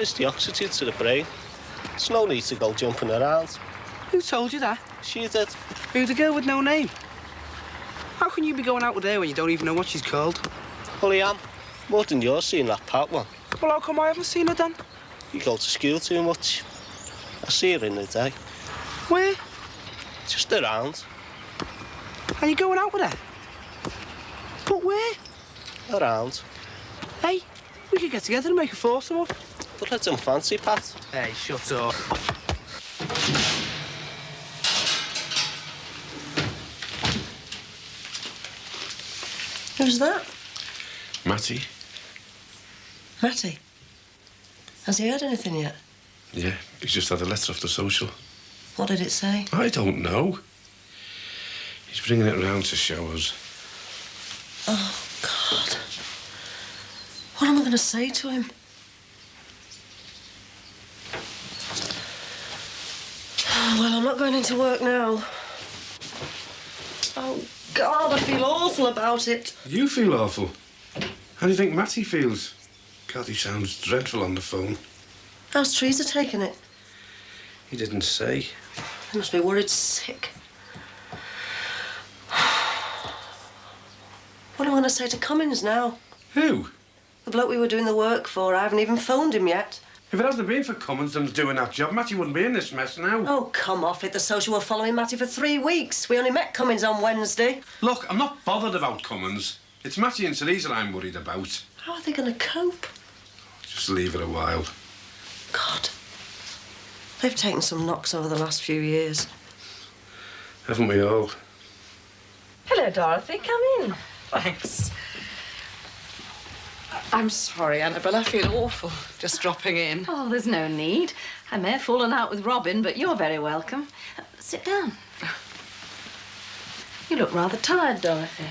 Carries the oxygen to the brain. There's no need to go jumping around. Who told you that? She did. Who's the girl with no name? How can you be going out with her when you don't even know what she's called? Well, I am. More than you're seeing that Pat one. Well, how come I haven't seen her then? You go to school too much. I see her in the day. Where? Just around. Are you going out with her? But where? Around. Hey, we could get together and make a foursome up. But I don't fancy Pat. Hey, shut up. Who's that? Matty. Matty? Has he heard anything yet? Yeah, he's just had a letter off the social. What did it say? I don't know. He's bringing it round to show us. Oh, God. What am I going to say to him? Well, I'm not going into work now. Oh, God, I feel awful about it. You feel awful. How do you think Matty feels? God, he sounds dreadful on the phone. How's Teresa taking it? He didn't say. He must be worried sick. What am I going to say to Cummins now? Who? The bloke we were doing the work for. I haven't even phoned him yet. If it hadn't been for Cummins and doing that job, Matty wouldn't be in this mess now. Oh, come off it. The social were following Matty for 3 weeks. We only met Cummins on Wednesday. Look, I'm not bothered about Cummins. It's Matty and Teresa I'm worried about. How are they going to cope? Just leave it a while. God. They've taken some knocks over the last few years. Haven't we all? Hello, Dorothy. Come in. Thanks. I'm sorry, Annabelle. I feel awful just dropping in. Oh, there's no need. I may have fallen out with Robin, but you're very welcome. Sit down. You look rather tired, Dorothy.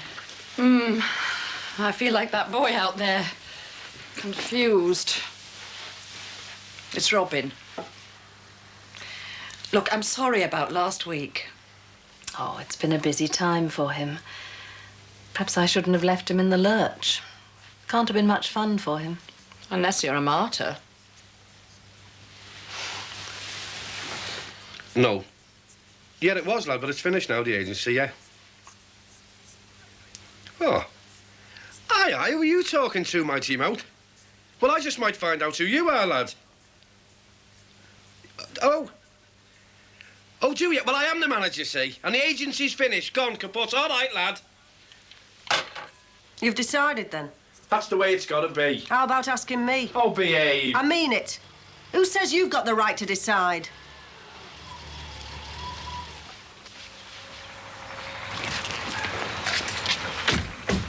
I feel like that boy out there. Confused. It's Robin. Look, I'm sorry about last week. Oh, it's been a busy time for him. Perhaps I shouldn't have left him in the lurch. Can't have been much fun for him. Unless you're a martyr. No. Yeah, it was, lad, but it's finished now, the agency, yeah. Oh. Aye, who are you talking to, mighty mouth? Well, I just might find out who you are, lad. Oh, do you? Well, I am the manager, see, and the agency's finished, gone, kaput. All right, lad. You've decided, then? That's the way it's got to be. How about asking me? Oh, behave. I mean it. Who says you've got the right to decide?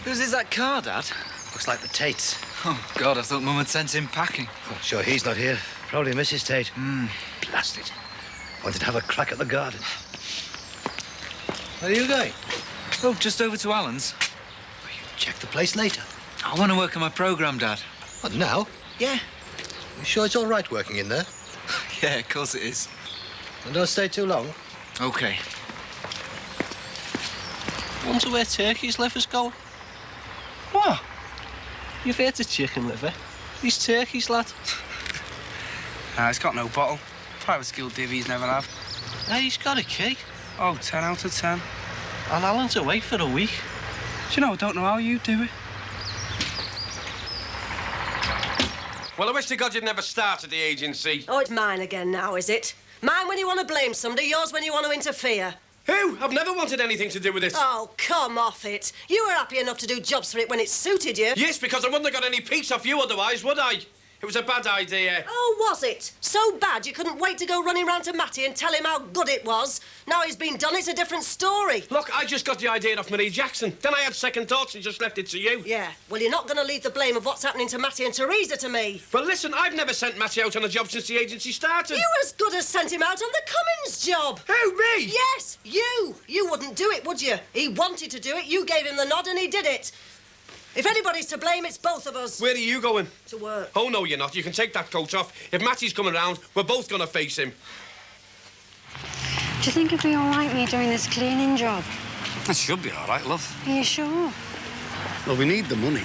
Whose is that car, Dad? Looks like the Tate's. Oh, God, I thought Mum had sent him packing. Oh, sure, he's not here. Probably Mrs. Tate. Blast it. Wanted to have a crack at the garden. Where are you going? Oh, just over to Alan's. Well, you check the place later. I want to work on my programme, Dad. What, now? Yeah. You sure it's all right working in there? Yeah, of course it is. And don't stay too long. OK. Wonder where Turkey's liver's going. What? You've heard of chicken liver. These turkeys, lad. Nah, it's got no bottle. Private school divvies never have. Hey, he's got a key. Oh, 10 out of 10. And Alan's away for a week. Do you know, I don't know how you do it. Well, I wish to God you'd never started the agency. Oh, it's mine again now, is it? Mine when you want to blame somebody, yours when you want to interfere. Who? I've never wanted anything to do with it. Oh, come off it. You were happy enough to do jobs for it when it suited you. Yes, because I wouldn't have got any peace off you otherwise, would I? It was a bad idea. Oh, was it? So bad you couldn't wait to go running round to Matty and tell him how good it was? Now he's been done, it's a different story. Look, I just got the idea off Marie Jackson. Then I had second thoughts and just left it to you. Yeah, well, you're not going to leave the blame of what's happening to Matty and Teresa to me. Well, listen, I've never sent Matty out on a job since the agency started. You as good as sent him out on the Cummins job. Who, me? Yes, you. You wouldn't do it, would you? He wanted to do it, you gave him the nod and he did it. If anybody's to blame, it's both of us. Where are you going? To work. Oh, no, you're not. You can take that coat off. If Matty's coming round, we're both going to face him. Do you think it'd be all right, me doing this cleaning job? That should be all right, love. Are you sure? Well, we need the money.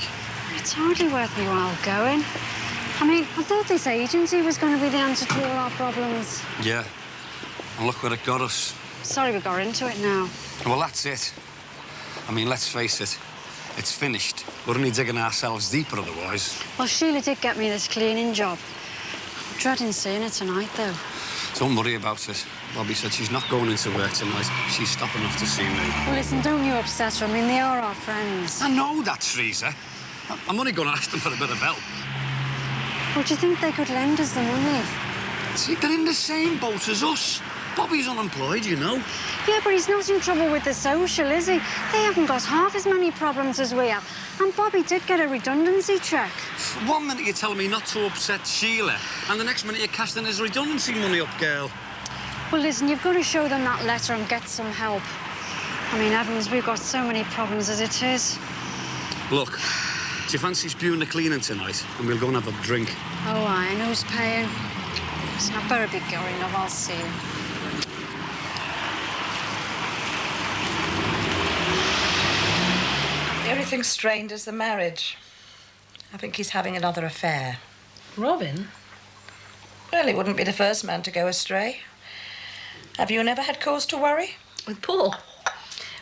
It's hardly worth my while going. I mean, I thought this agency was going to be the answer to all our problems. Yeah. And look where it got us. Sorry we got into it now. Well, that's it. I mean, let's face it. It's finished. We're only digging ourselves deeper otherwise. Well, Sheila did get me this cleaning job. I'm dreading seeing her tonight, though. Don't worry about it. Bobby said she's not going into work tonight. She's stopping off to see me. Well, listen, don't you upset her. I mean, they are our friends. I know that, Teresa. I'm only going to ask them for a bit of help. Well, do you think they could lend us the money? See, they're in the same boat as us. Bobby's unemployed, you know. Yeah, but he's not in trouble with the social, is he? They haven't got half as many problems as we have. And Bobby did get a redundancy check. 1 minute you're telling me not to upset Sheila, and the next minute you're casting his redundancy money up, girl. Well, listen, you've got to show them that letter and get some help. I mean, Evans, we've got so many problems as it is. Look, do you fancy spewing the cleaning tonight, and we'll go and have a drink? Oh, aye, and who's paying? Listen, I better be going, love. I'll see you. The only thing strained is the marriage. I think he's having another affair. Robin? Well, he wouldn't be the first man to go astray. Have you never had cause to worry? With Paul?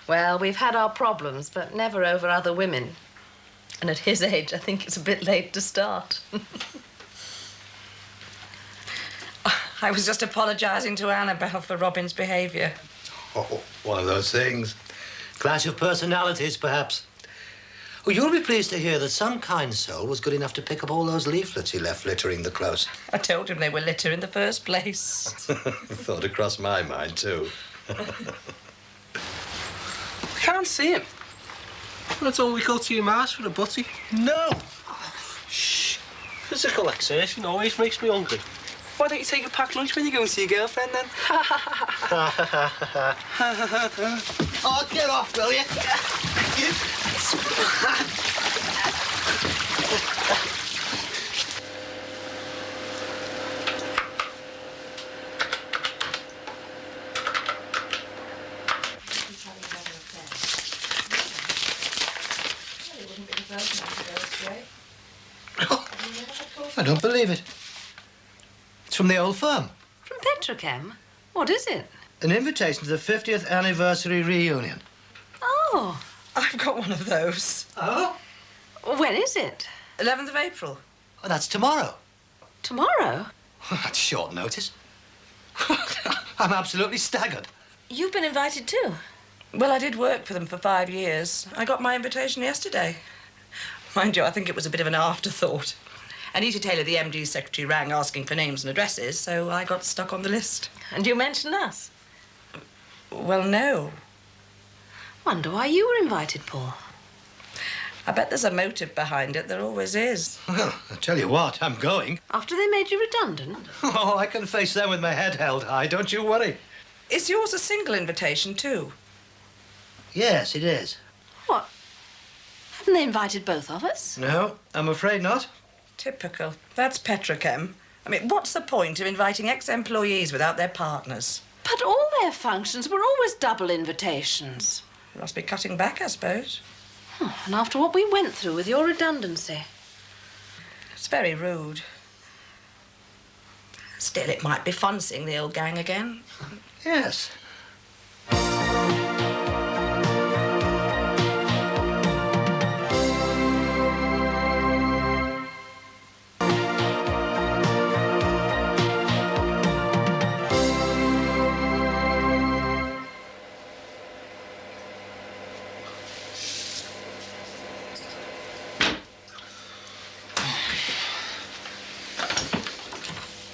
Well, we've had our problems, but never over other women. And at his age, I think it's a bit late to start. I was just apologising to Annabelle for Robin's behaviour. Oh, one of those things. Clash of personalities, perhaps. Oh, you'll be pleased to hear that some kind soul was good enough to pick up all those leaflets he left littering the close. I told him they were litter in the first place. Thought it crossed my mind, too. I can't see him. Well, it's only go to your ma's for a butty. No. Shh. Physical exertion always makes me hungry. Why don't you take a packed lunch when you go and see your girlfriend, then? Oh, get off, will you? I don't believe it. It's from the old firm. From Petrochem? What is it? An invitation to the 50th anniversary reunion. Oh. I've got one of those. Oh? When is it? 11th of April. Oh, that's tomorrow. Tomorrow? That's short notice. I'm absolutely staggered. You've been invited too? Well, I did work for them for 5 years. I got my invitation yesterday. Mind you, I think it was a bit of an afterthought. Anita Taylor, the MD's secretary, rang asking for names and addresses, so I got stuck on the list. And you mentioned us? Well, no. Wonder why you were invited, Paul. I bet there's a motive behind it. There always is. Well, I tell you what, I'm going. After they made you redundant? Oh, I can face them with my head held high, don't you worry. Is yours a single invitation, too? Yes, it is. What? Haven't they invited both of us? No, I'm afraid not. Typical. That's Petrochem. I mean, what's the point of inviting ex-employees without their partners? But all their functions were always double invitations. You must be cutting back, I suppose. Oh, and after what we went through with your redundancy. It's very rude. Still, it might be fun seeing the old gang again. Yes.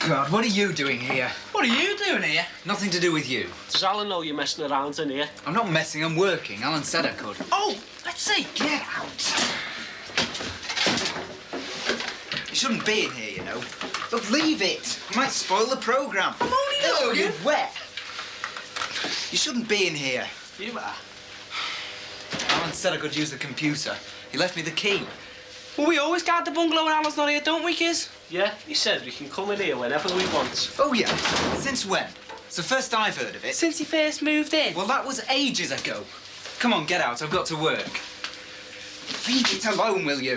God, what are you doing here? What are you doing here? Nothing to do with you. Does Alan know you're messing around in here? I'm not messing, I'm working. Alan said I could. Oh, let's see. Get out. You shouldn't be in here, you know. But leave it. You might spoil the programme. I'm only Oh, looking. you're wet. You shouldn't be in here. You are. Alan said I could use the computer. He left me the key. Well, we always guard the bungalow when Alan's not here, don't we, kids? Yeah, he said we can come in here whenever we want. Oh, yeah. Since when? It's the first I've heard of it. Since he first moved in. Well, that was ages ago. Come on, get out. I've got to work. Leave it alone, will you?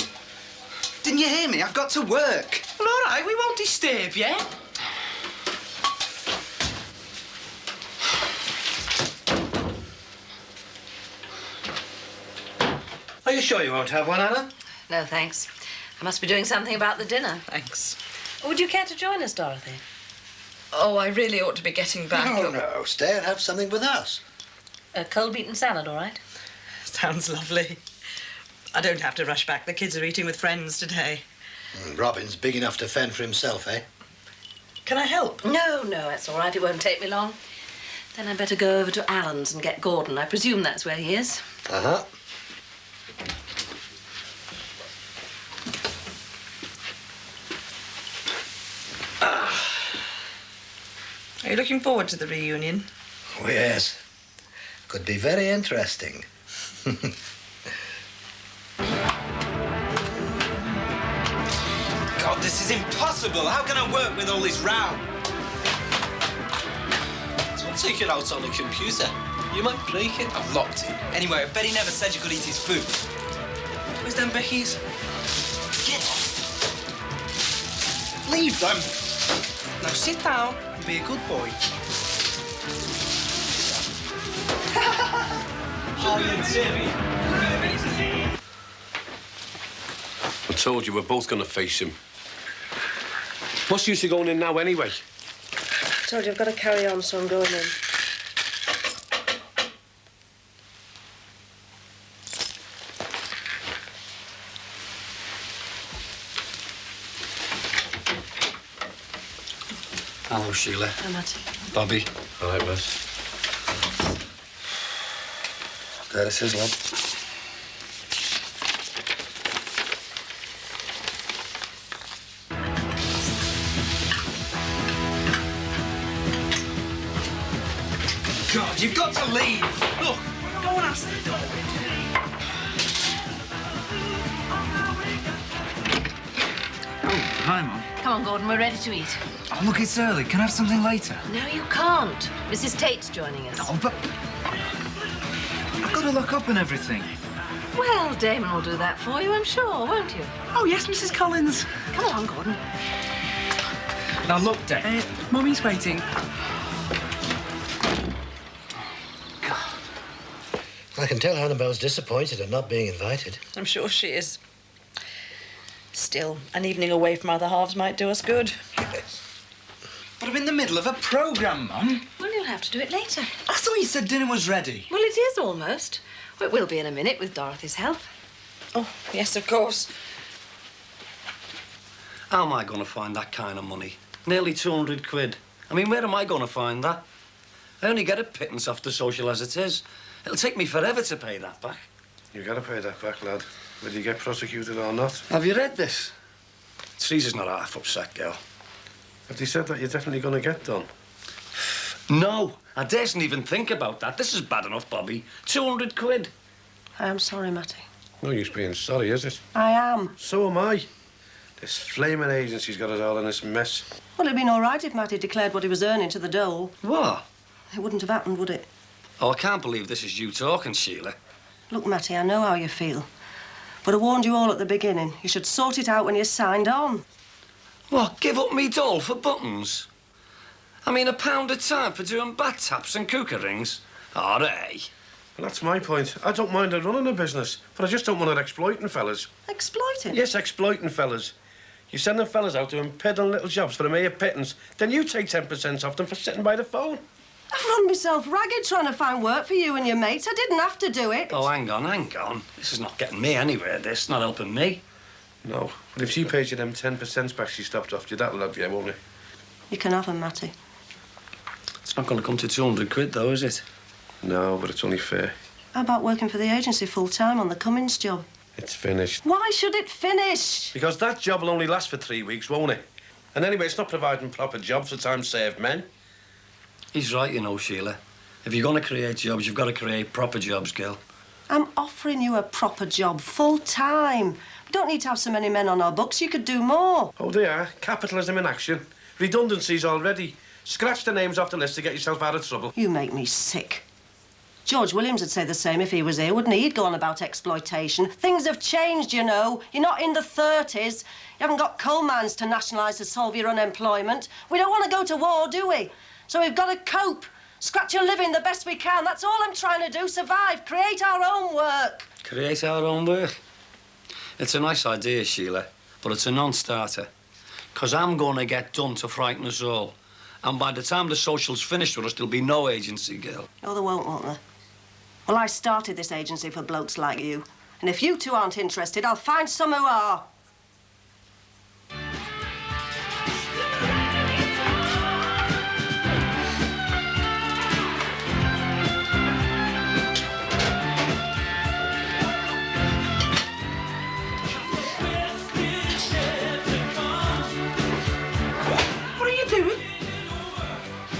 Didn't you hear me? I've got to work. Well, all right, we won't disturb you. Are you sure you won't have one, Anna? No, thanks. I must be doing something about the dinner. Thanks. Would you care to join us, Dorothy? Oh, I really ought to be getting back. No, stay and have something with us. A cold beaten salad, all right? Sounds lovely. I don't have to rush back. The kids are eating with friends today. Robin's big enough to fend for himself, eh? Can I help? No, that's all right. It won't take me long. Then I'd better go over to Alan's and get Gordon. I presume that's where he is. Uh-huh. Are you looking forward to the reunion? Oh, yes. Could be very interesting. God, this is impossible. How can I work with all this row? Don't take it out on the computer. You might break it. I've locked it. Anyway, I bet he never said you could eat his food. Where's them Becky's? Get off. Leave them. Now sit down and be a good boy. Oh, you Timmy. I told you we're both going to face him. What's the use of going in now, anyway? I told you I've got to carry on, so I'm going in. Hello, Sheila. How much? Bobby. All right, Wes. There it is, lad. God, you've got to leave. Look. Go and ask the dog. Oh, hi, Mum. Come on, Gordon, we're ready to eat. Oh, look, it's early. Can I have something later? No, you can't. Mrs. Tate's joining us. Oh, but... I've got to look up and everything. Well, Damon will do that for you, I'm sure, won't you? Oh, yes, Mrs. Collins. Come along, Gordon. Now, look, Dave. Mummy's waiting. I can tell Annabelle's disappointed at not being invited. I'm sure she is. Still, an evening away from other halves might do us good. Yes. But I'm in the middle of a programme, Mum. Well, you'll have to do it later. I thought you said dinner was ready. Well, it is almost. Well, it will be in a minute with Dorothy's help. Oh, yes, of course. How am I going to find that kind of money? Nearly 200 quid. I mean, where am I going to find that? I only get a pittance off the social as it is. It'll take me forever to pay that back. You've got to pay that back, lad, whether you get prosecuted or not. Have you read this? Teresa's not half upset, girl. Have they said that you're definitely going to get done? No, I daresn't even think about that. This is bad enough, Bobby. 200 quid. I am sorry, Matty. No use being sorry, is it? I am. So am I. This flaming agency's got us all in this mess. Well, it'd been all right if Matty declared what he was earning to the dole. What? It wouldn't have happened, would it? Oh, I can't believe this is you talking, Sheila. Look, Matty, I know how you feel. But I warned you all at the beginning. You should sort it out when you signed on. What, give up me doll for buttons? I mean, £1 a time for doing bat taps and cooker rings? All right. Well, that's my point. I don't mind her running a business, but I just don't want her exploiting fellas. Exploiting? Yes, exploiting fellas. You send them fellas out doing piddling little jobs for a mere pittance, then you take 10% off them for sitting by the phone. I've run myself ragged trying to find work for you and your mates. I didn't have to do it. Oh, hang on. This is not getting me anywhere, this. Not helping me. No, but if she pays you them 10% back she stopped off you, that'll help you, won't it? You can have them, Matty. It's not going to come to 200 quid, though, is it? No, but it's only fair. How about working for the agency full-time on the Cummins job? It's finished. Why should it finish? Because that job will only last for 3 weeks, won't it? And anyway, it's not providing proper jobs for time-saved men. He's right, you know, Sheila. If you're going to create jobs, you've got to create proper jobs, girl. I'm offering you a proper job, full-time. We don't need to have so many men on our books. You could do more. Oh, they are. Capitalism in action. Redundancies already. Scratch the names off the list to get yourself out of trouble. You make me sick. George Williams would say the same if he was here, wouldn't he? He'd go on about exploitation. Things have changed, you know. You're not in the 30s. You haven't got coal mines to nationalise to solve your unemployment. We don't want to go to war, do we? So we've got to cope. Scratch a living the best we can. That's all I'm trying to do. Survive. Create our own work. Create our own work? It's a nice idea, Sheila, but it's a non-starter. Because I'm going to get done to frighten us all. And by the time the social's finished with us, there'll be no agency, girl. Oh, there won't there? Well, I started this agency for blokes like you. And if you two aren't interested, I'll find some who are.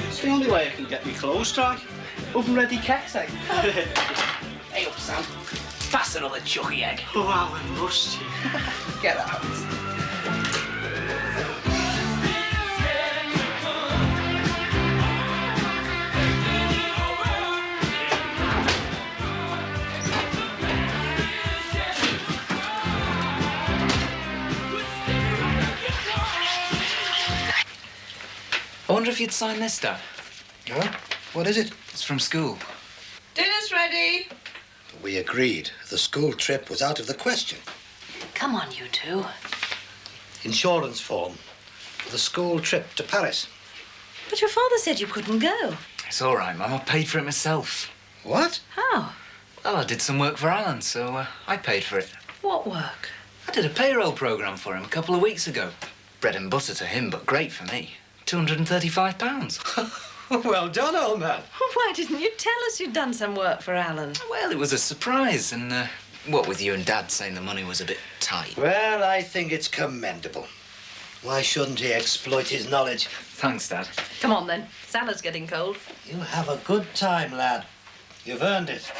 It's the only way I can get my clothes dry. Oven-ready keks, eh? Hey up, Sam. Pass another chucky egg. Oh, how I must you. Get out. I wonder if you'd sign this, Dad. Huh? What is it? It's from school. Dinner's ready. We agreed. The school trip was out of the question. Come on, you two. Insurance form for the school trip to Paris. But your father said you couldn't go. It's all right, Mum. I paid for it myself. What? How? Well, I did some work for Alan, so I paid for it. What work? I did a payroll programme for him a couple of weeks ago. Bread and butter to him, but great for me. £235. Well done, old man. Why didn't you tell us you'd done some work for Alan? Well, it was a surprise, and what with you and Dad saying the money was a bit tight. Well, I think it's commendable. Why shouldn't he exploit his knowledge? Thanks, Dad. Come on, then. Salad's getting cold. You have a good time, lad. You've earned it.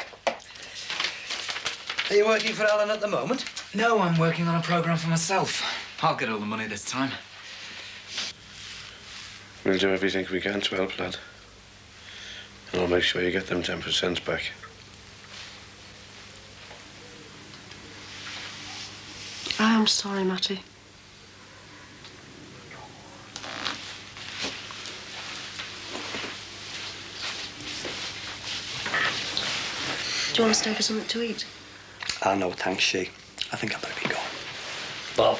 Are you working for Alan at the moment? No, I'm working on a programme for myself. I'll get all the money this time. We'll do everything we can to help, lad. And I'll make sure you get them 10% back. I am sorry, Matty. Do you want to stay for something to eat? No, thanks, She. I think I better be going. Bob.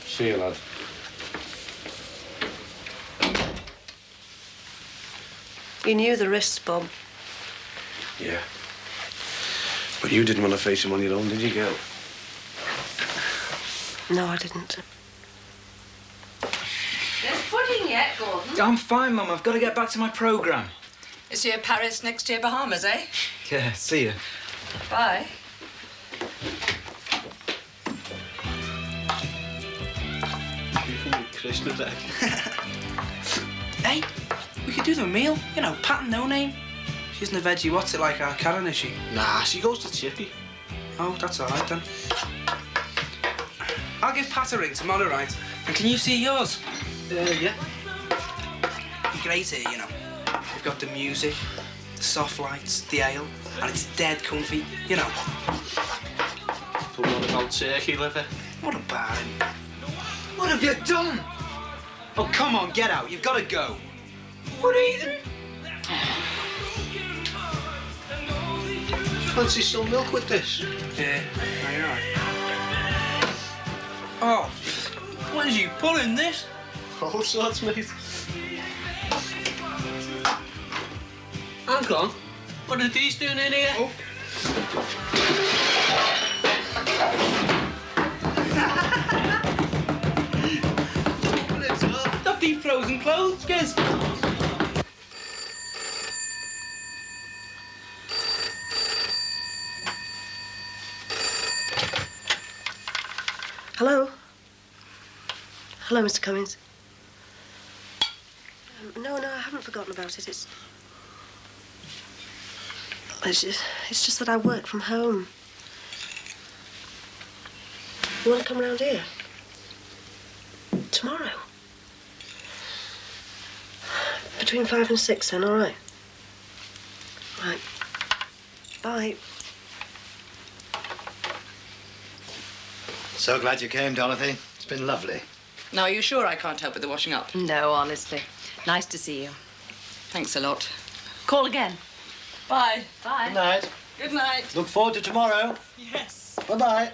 See you, lad. You knew the risks, Bob. Yeah. But you didn't want to face him on your own, did you, girl? No, I didn't. There's pudding yet, Gordon. I'm fine, Mum. I've got to get back to my programme. This year Paris, next year Bahamas, eh? Yeah, see you. Bye. Christmas egg. Hey, we could do the meal. You know, Pat and No Name. She isn't a veggie what's it like our Karen, is she? Nah, she goes to Chippy. Oh, that's all right then. I'll give Pat a ring tomorrow, right? And can you see yours? Yeah. Be great here, you know. We've got the music, the soft lights, the ale, and it's dead comfy, you know. But what about turkey liver? What about him? What have you done? Oh, come on, get out. You've got to go. What eating? Fancy some milk with this? Yeah, no, you're right. Oh, what did you put in this? All sorts, mate. Hang on. What are these doing in here? Oh. Stop deep frozen clothes, kids. Hello? Hello, Mr. Cummings. No, I haven't forgotten about it. It's just that I work from home. You want to come round here? Tomorrow? between 5 and 6 then, all right? Right. Bye. So glad you came, Dorothy. It's been lovely. Now, are you sure I can't help with the washing up? No, honestly. Nice to see you. Thanks a lot. Call again. Bye. Bye. Good night. Good night. Look forward to tomorrow. Yes. Bye-bye.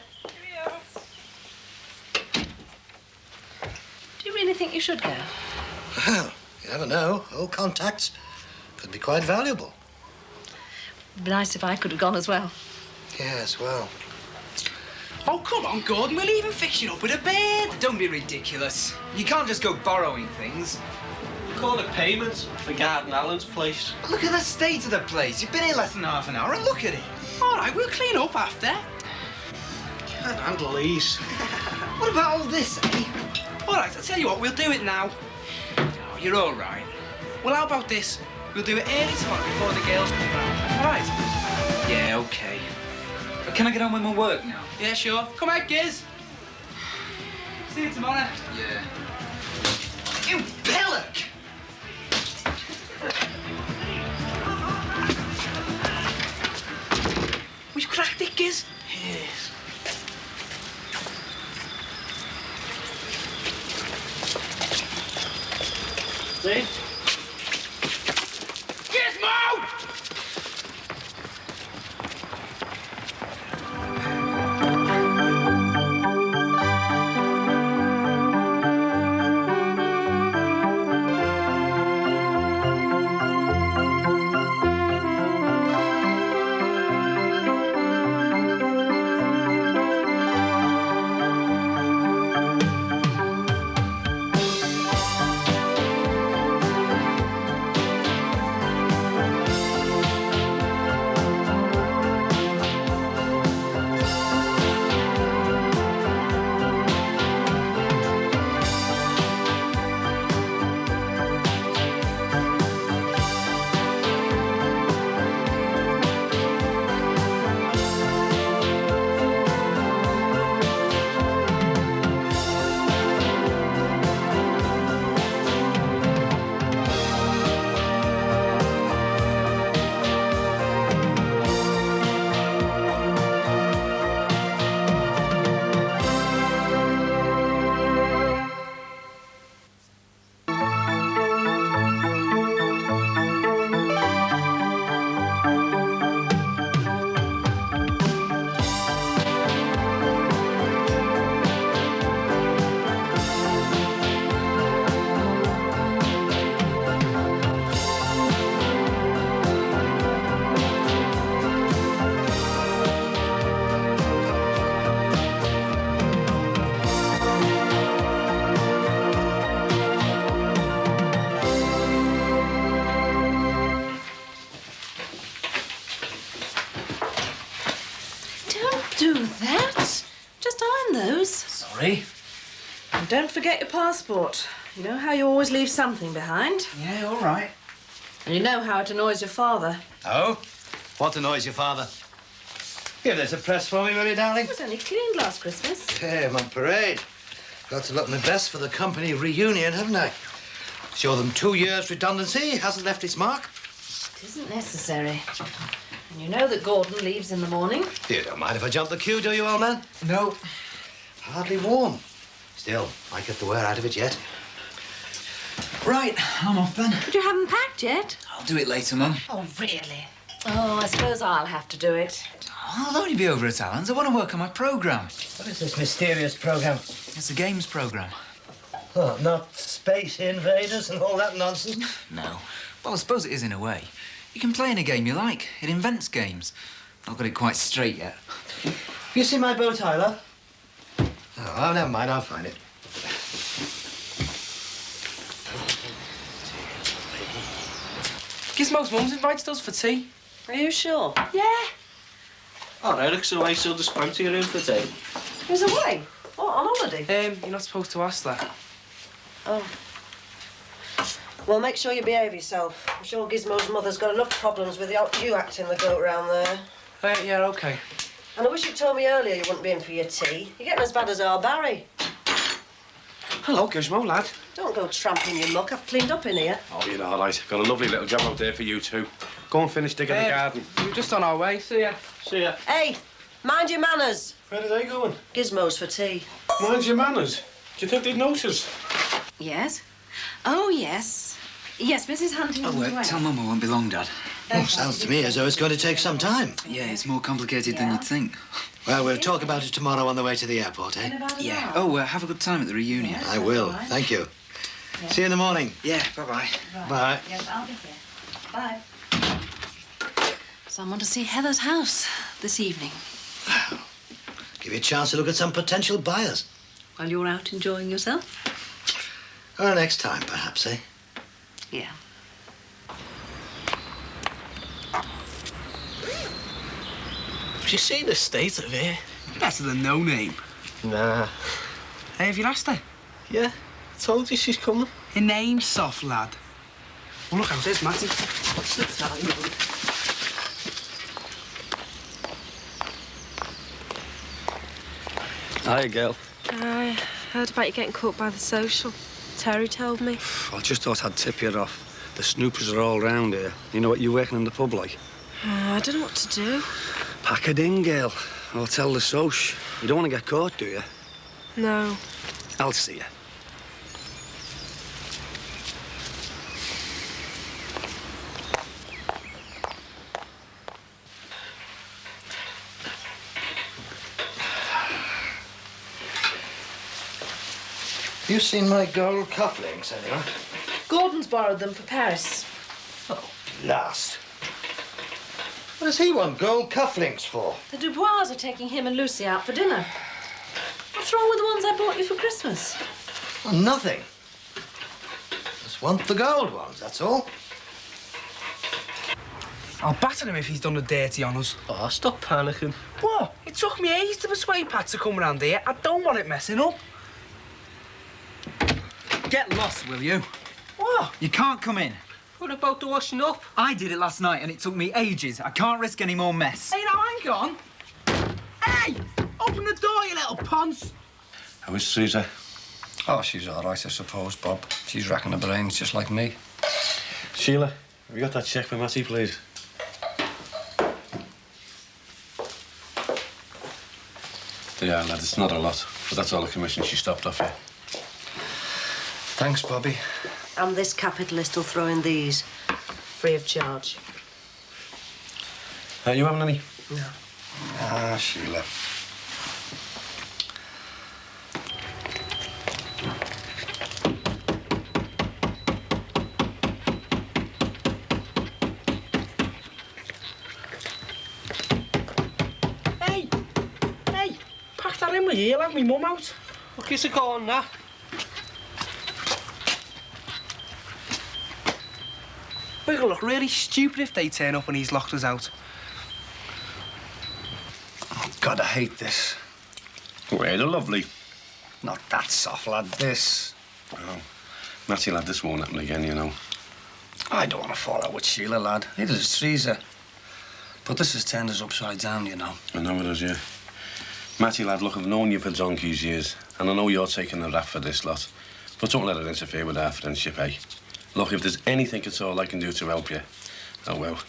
Do you really think you should go? Well, you never know. Old contacts could be quite valuable. It'd be nice if I could have gone as well. Yes, well. Oh, come on, Gordon. We'll even fix you up with a bed. Don't be ridiculous. You can't just go borrowing things. Call it payment for Garden Allen's place. Look at the state of the place. You've been here less than half an hour and look at it. All right, we'll clean up after. Can't handle these. What about all this, eh? All right, I'll tell you what, we'll do it now. Oh, you're all right. Well, how about this? We'll do it early tomorrow before the girls come round. All right? Yeah, OK. But can I get on with my work now? Yeah, sure. Come out, Giz. See you tomorrow. Yeah. You pillock! We've cracked it, Giz. Yes. See? Gizmo! Do that. Just iron those. Sorry. And don't forget your passport. You know how you always leave something behind? Yeah, all right. And you know how it annoys your father. Oh? What annoys your father? Here, there's a press for me, will you, darling? It was only cleaned last Christmas. Hey, I'm on parade. Got to look my best for the company reunion, haven't I? Show them 2 years redundancy. Hasn't left its mark. It isn't necessary. And you know that Gordon leaves in the morning. You don't mind if I jump the queue, do you, old man? No. Hardly warm. Still, might get the wear out of it yet. Right, I'm off then. But you haven't packed yet. I'll do it later, Mum. Oh, really? Oh, I suppose I'll have to do it. I'll only be over at Alan's. I want to work on my programme. What is this mysterious programme? It's a games programme. Oh, not Space Invaders and all that nonsense? No. Well, I suppose it is in a way. You can play in a game you like. It invents games. Not got it quite straight yet. You see my bow tie, love? Oh, never mind. I'll find it. Gizmo's mum's invited us for tea. Are you sure? Yeah. Oh, Eric's away, so just fancy her in for tea. He's away? What, on holiday? You're not supposed to ask that. Oh. Well, make sure you behave yourself. I'm sure Gizmo's mother's got enough problems with you acting the goat round there. Yeah, OK. And I wish you'd told me earlier you wouldn't be in for your tea. You're getting as bad as our Barry. Hello, Gizmo, lad. Don't go tramping your muck. I've cleaned up in here. Oh, you're all right. Got a lovely little job out there for you two. Go and finish digging the garden. We're just on our way. See ya. See ya. Hey, mind your manners. Where are they going? Gizmos for tea. Mind your manners. Do you think they'd notice? Yes? Oh, yes. Yes, Mrs. Huntington. Oh, tell Mum I won't be long, Dad. Oh, sounds to me as though it's going to take some time. Yeah, it's more complicated than you'd think. Well, we'll talk about it tomorrow on the way to the airport, eh? Yeah. Oh, have a good time at the reunion. I will. Thank you. See you in the morning. Yeah, bye-bye. Bye. Yes, I'll be here. Bye. Someone to see Heather's house this evening. Give you a chance to look at some potential buyers. While you're out enjoying yourself? Or next time, perhaps, eh? Yeah. Have you seen the state of it? Better than no name. Nah. Hey, have you asked her? Yeah, I told you she's coming. Her name's Soft, lad. Well, look out, there's Matty. What's the time? Hiya, girl. I heard about you getting caught by the social. Terry told me. I just thought I'd tip you off. The snoopers are all round here. You know what you're working in the pub like? I don't know what to do. Pack it in, girl. I'll tell the soch. You don't want to get caught, do you? No. I'll see you. Have you seen my gold cufflinks, anyone? Gordon's borrowed them for Paris. Oh, last. What does he want gold cufflinks for? The Dubois are taking him and Lucy out for dinner. What's wrong with the ones I bought you for Christmas? Well, nothing. Just want the gold ones, that's all. I'll batter him if he's done the dirty on us. Oh, stop panicking. What? It took me ages to persuade Pat to come round here. I don't want it messing up. Get lost, will you? What? You can't come in. What about the washing up? I did it last night and it took me ages. I can't risk any more mess. Hey, now, hang on. Hey! Open the door, you little ponce. How is Caesar? Oh, she's all right, I suppose, Bob. She's racking her brains just like me. Sheila, have you got that cheque for Matty, please? Yeah, lad, it's not a lot, but that's all the commission she stopped off here. Thanks, Bobby. And this capitalist will throw in these. Free of charge. Are you having any? No. Ah, Sheila. Hey! Hey! Pack that in with you, you'll have me mum out. Look, is it going now? We're gonna look really stupid if they turn up and he's locked us out. Oh, God, I hate this. Well, they're lovely. Not that soft, lad, this. Oh, Matty, lad, this won't happen again, you know. I don't want to fall out with Sheila, lad. Neither does Teresa. But this has turned us upside down, you know. I know it is, yeah. Matty, lad, look, I've known you for donkey's years, and I know you're taking the rap for this lot. But don't let it interfere with our friendship, eh? Look, if there's anything at all I can do to help you, oh well.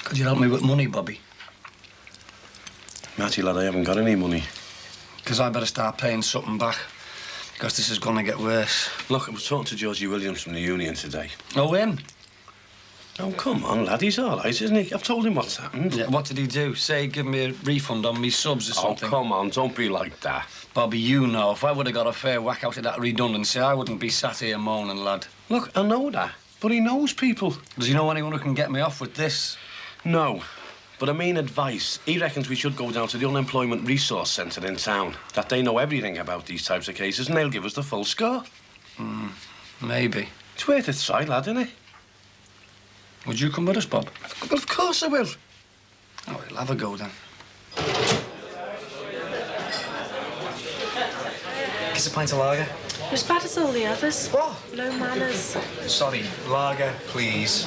Could you help me with money, Bobby? Matty, lad, I haven't got any money. Because I better start paying something back. Because this is going to get worse. Look, I was talking to Georgie Williams from the union today. Oh, him? Oh, come on, lad, he's all right, isn't he? I've told him what's happened. Yeah, what did he do? Say give me a refund on me subs or something? Oh, come on, don't be like that. Bobby, you know, if I would have got a fair whack out of that redundancy, I wouldn't be sat here moaning, lad. Look, I know that, but he knows people. Does he know anyone who can get me off with this? No, but I mean advice. He reckons we should go down to the Unemployment Resource Centre in town, that they know everything about these types of cases, and they'll give us the full score. Maybe. It's worth a try, lad, isn't it? Would you come with us, Bob? Well, of course I will. Oh, we'll have a go, then. Gives a pint of lager. You're as bad as all the others. What? No manners. Sorry, lager, please.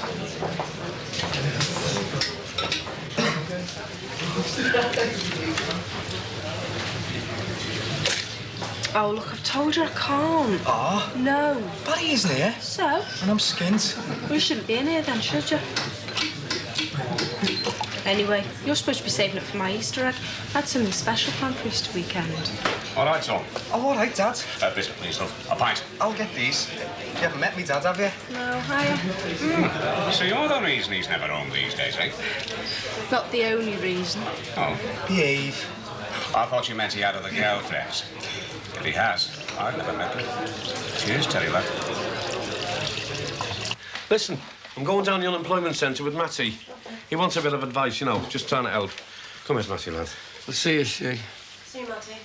Oh, look, I've told you I can't. Oh? No. But he isn't here. So? And I'm skint. Well, you shouldn't be in here then, should you? Anyway, you're supposed to be saving up for my Easter egg. I had something special planned for Easter weekend. All right, Tom. Oh, all right, Dad. Biscuit, please, love. A pint. I'll get these. You haven't met me, Dad, have you? No, hiya. So you're the reason he's never home these days, eh? Not the only reason. Oh. Behave. I thought you meant he had other girlfriends. If he has, I've never met them. Cheers, Terry, lad. Listen, I'm going down the unemployment centre with Matty. He wants a bit of advice, you know, just trying to help. Come here, Matty, lad. We'll see you, Shay. See you, Matty.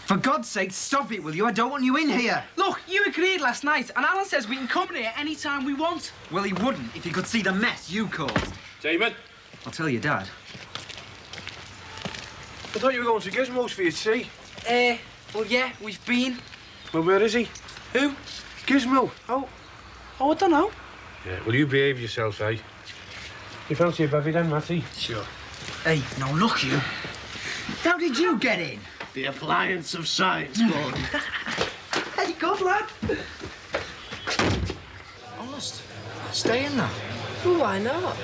For God's sake, stop it, will you? I don't want you in here. Look, you agreed last night, and Alan says we can come in here any time we want. Well, he wouldn't if he could see the mess you caused. David? I'll tell your dad. I thought you were going to Gizmo's for your tea. Well, yeah, we've been. Well, where is he? Who? Gizmo. Oh, I don't know. Yeah, well, you behave yourself, eh? You fancy a bevy then, Matty? Sure. Hey, now look, you. How did you get in? The appliance of science, boy. Hey, good lad. Honest. Stay in there. Well, why not?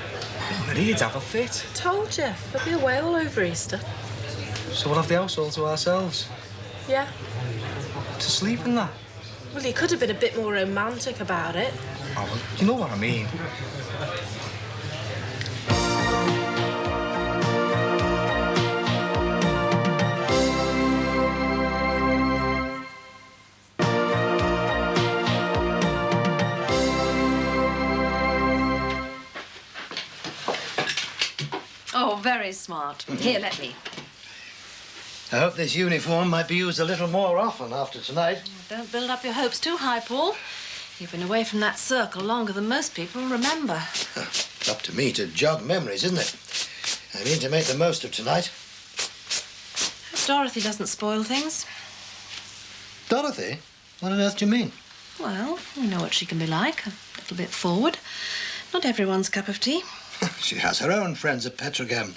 But he'd have a fit. Told you. There'll be away all over Easter. So we'll have the house all to ourselves. Yeah. To sleep in there. Well, you could have been a bit more romantic about it. Oh, well, you know what I mean. Oh, very smart. Here, let me. I hope this uniform might be used a little more often after tonight. Don't build up your hopes too high, Paul. You've been away from that circle longer than most people remember. It's up to me to jog memories, isn't it? I mean to make the most of tonight. Hope Dorothy doesn't spoil things. Dorothy? What on earth do you mean? Well, you know what she can be like. A little bit forward. Not everyone's cup of tea. She has her own friends at Petrogam.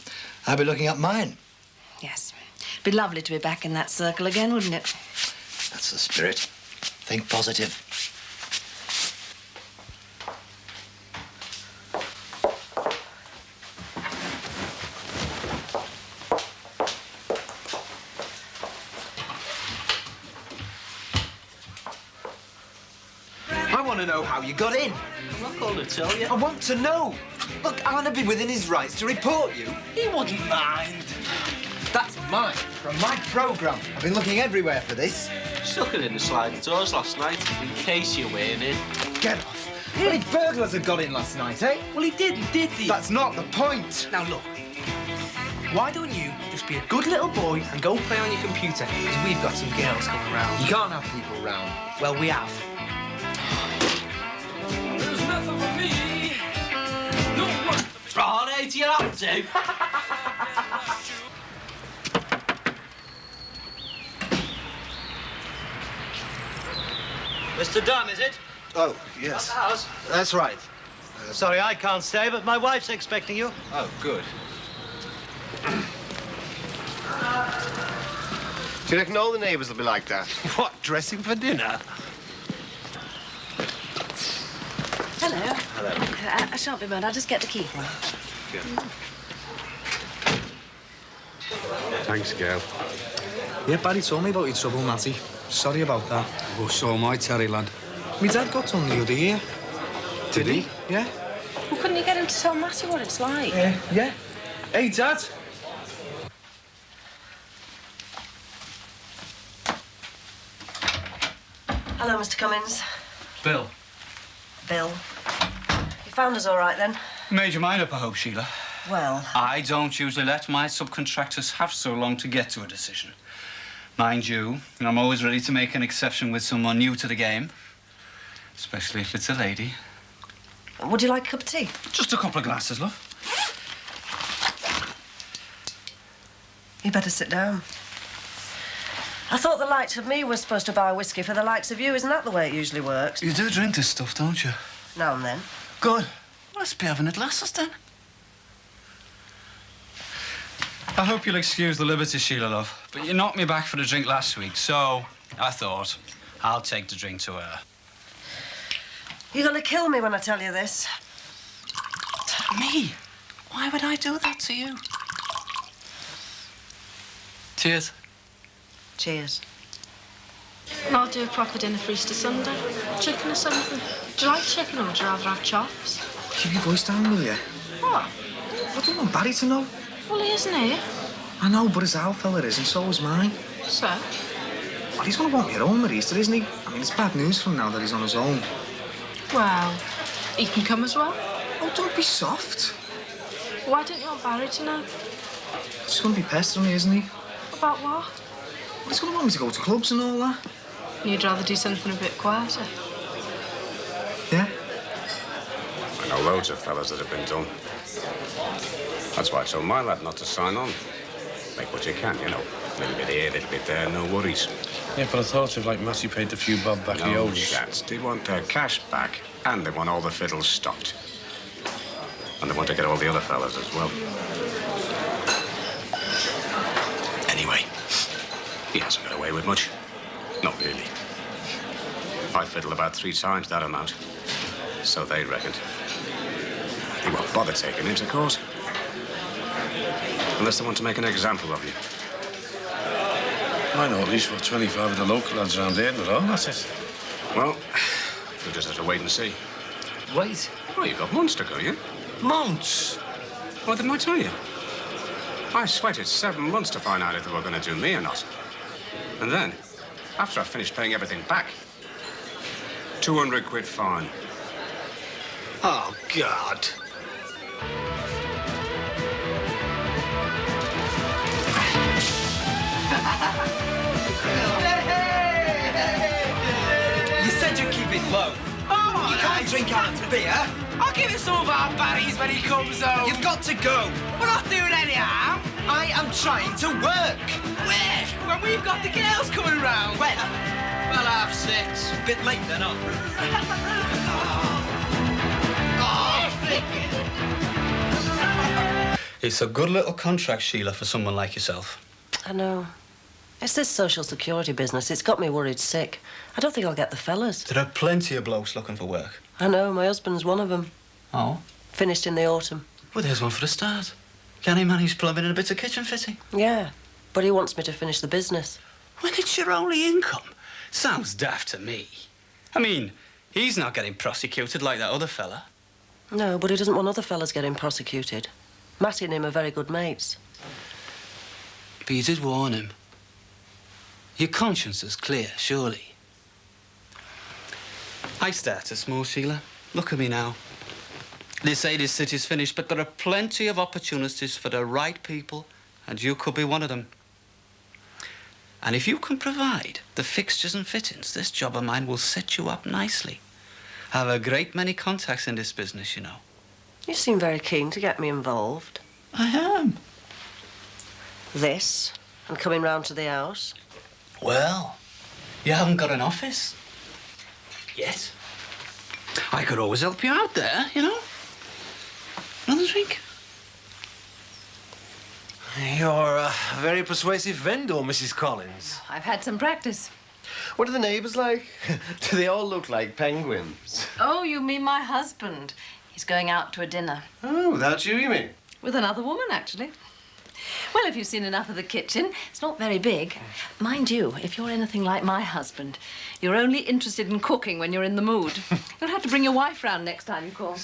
I'll be looking up mine. Yes. It'd be lovely to be back in that circle again, wouldn't it? That's the spirit. Think positive. I want to know how you got in. I'm not going to tell you. I want to know. Look, Alan would be within his rights to report you. He wouldn't mind. That's mine, from my programme. I've been looking everywhere for this. Stuck it in the sliding doors last night, in case you weren't in. Get off. How many burglars have got in last night, eh? Well, he didn't, did he? That's not the point. Now, look. Why don't you just be a good little boy and go play on your computer? Because we've got some girls coming round. You can't have people round. Well, we have. There's nothing for me. No one. Oh, no, do you have to? Mr. Dunn, is it? Oh, yes. the house. That's right. Sorry, I can't stay, but my wife's expecting you. Oh, good. Do you reckon all the neighbours will be like that? What, dressing for dinner? Hello. Hello. I shan't be burned. I'll just get the key for you. Thanks, girl. Yeah, Barry told me about your trouble, Matty. Sorry about that. Oh, so am I, Terry, lad. My dad got on the other year. Did he? Yeah. Well, couldn't you get him to tell Matty what it's like? Yeah. Hey, Dad. Hello, Mr. Cummins. Bill. Bill. You found us all right, then? Made your mind up, I hope, Sheila. Well, I don't usually let my subcontractors have so long to get to a decision. Mind you, I'm always ready to make an exception with someone new to the game. Especially if it's a lady. would you like a cup of tea? Just a couple of glasses, love. You better sit down. I thought the likes of me were supposed to buy whiskey for the likes of you. Isn't that the way it usually works? You do drink this stuff, don't you? Now and then. Good. Let's be having a glasses then. I hope you'll excuse the liberty, Sheila, love, but you knocked me back for a drink last week, so I thought I'll take the drink to her. You're gonna kill me when I tell you this. Me? Why would I do that to you? Cheers. Cheers. I'll do a proper dinner for Easter Sunday. Chicken or something. Do you like chicken or would you rather have chops? Keep your voice down, will you? What? I don't want Barry to know. Well, he isn't here. I know, but his owl fella is, and so is mine. So? Well, he's going to want me at home at Easter, isn't he? I mean, it's bad news for him now that he's on his own. Well, he can come as well. Oh, don't be soft. Why don't you want Barry to know? He's going to be pestering me, isn't he? About what? Well, he's going to want me to go to clubs and all that. You'd rather do something a bit quieter. Yeah? I know loads of fellas that have been done. That's why I told my lad not to sign on. Make what you can, you know. A little bit here, a little bit there, no worries. Yeah, but I thought if, like, Matty paid the few bob back he No owes. chance. They want their cash back, and they want all the fiddles stopped. And they want to get all the other fellas as well. Anyway, he hasn't got away with much. Not really. I fiddled about 3 times that amount. So they reckoned. They won't bother taking him to court. Unless they want to make an example of you. I know at least, 25 of the local lads around here, and all, that's it. Well, we'll just have to wait and see. Wait. Oh, you've got months to go, you? Months? What didn't I tell you? I sweated 7 months to find out if they were going to do me or not. And then, after I finished paying everything back, 200 quid fine. Oh, God. You said you'd keep it low. Oh, you can't drink out of beer. I'll give it some of our Barry's when he comes home. You've got to go. We're not doing any harm. I am trying to work. Work? When we've got the girls coming round. When? Well, 6:30. A bit late then, It's a good little contract, Sheila, for someone like yourself. I know. It's this social security business. It's got me worried sick. I don't think I'll get the fellas. There are plenty of blokes looking for work. I know. My husband's one of them. Oh? Finished in the autumn. Well, there's one for a start. Can he manage plumbing and a bit of kitchen fitting? Yeah, but he wants me to finish the business. When it's your only income? Sounds daft to me. I mean, he's not getting prosecuted like that other fella. No, but he doesn't want other fellas getting prosecuted. Matty and him are very good mates. But you did warn him. Your conscience is clear, surely. I started small, Sheila. Look at me now. They say this city's finished, but there are plenty of opportunities for the right people, and you could be one of them. And if you can provide the fixtures and fittings, this job of mine will set you up nicely. I have a great many contacts in this business, you know. You seem very keen to get me involved. I am. This, and coming round to the house. Well, you haven't got an office yet. I could always help you out there, you know. Another drink? You're a very persuasive vendor, Mrs. Collins. I've had some practice. What are the neighbours like? Do they all look like penguins? Oh, you mean my husband. He's going out to a dinner. Oh, without you mean? With another woman, actually. Well, if you've seen enough of the kitchen, it's not very big. Mind you, if you're anything like my husband, you're only interested in cooking when you're in the mood. You'll have to bring your wife round next time you call.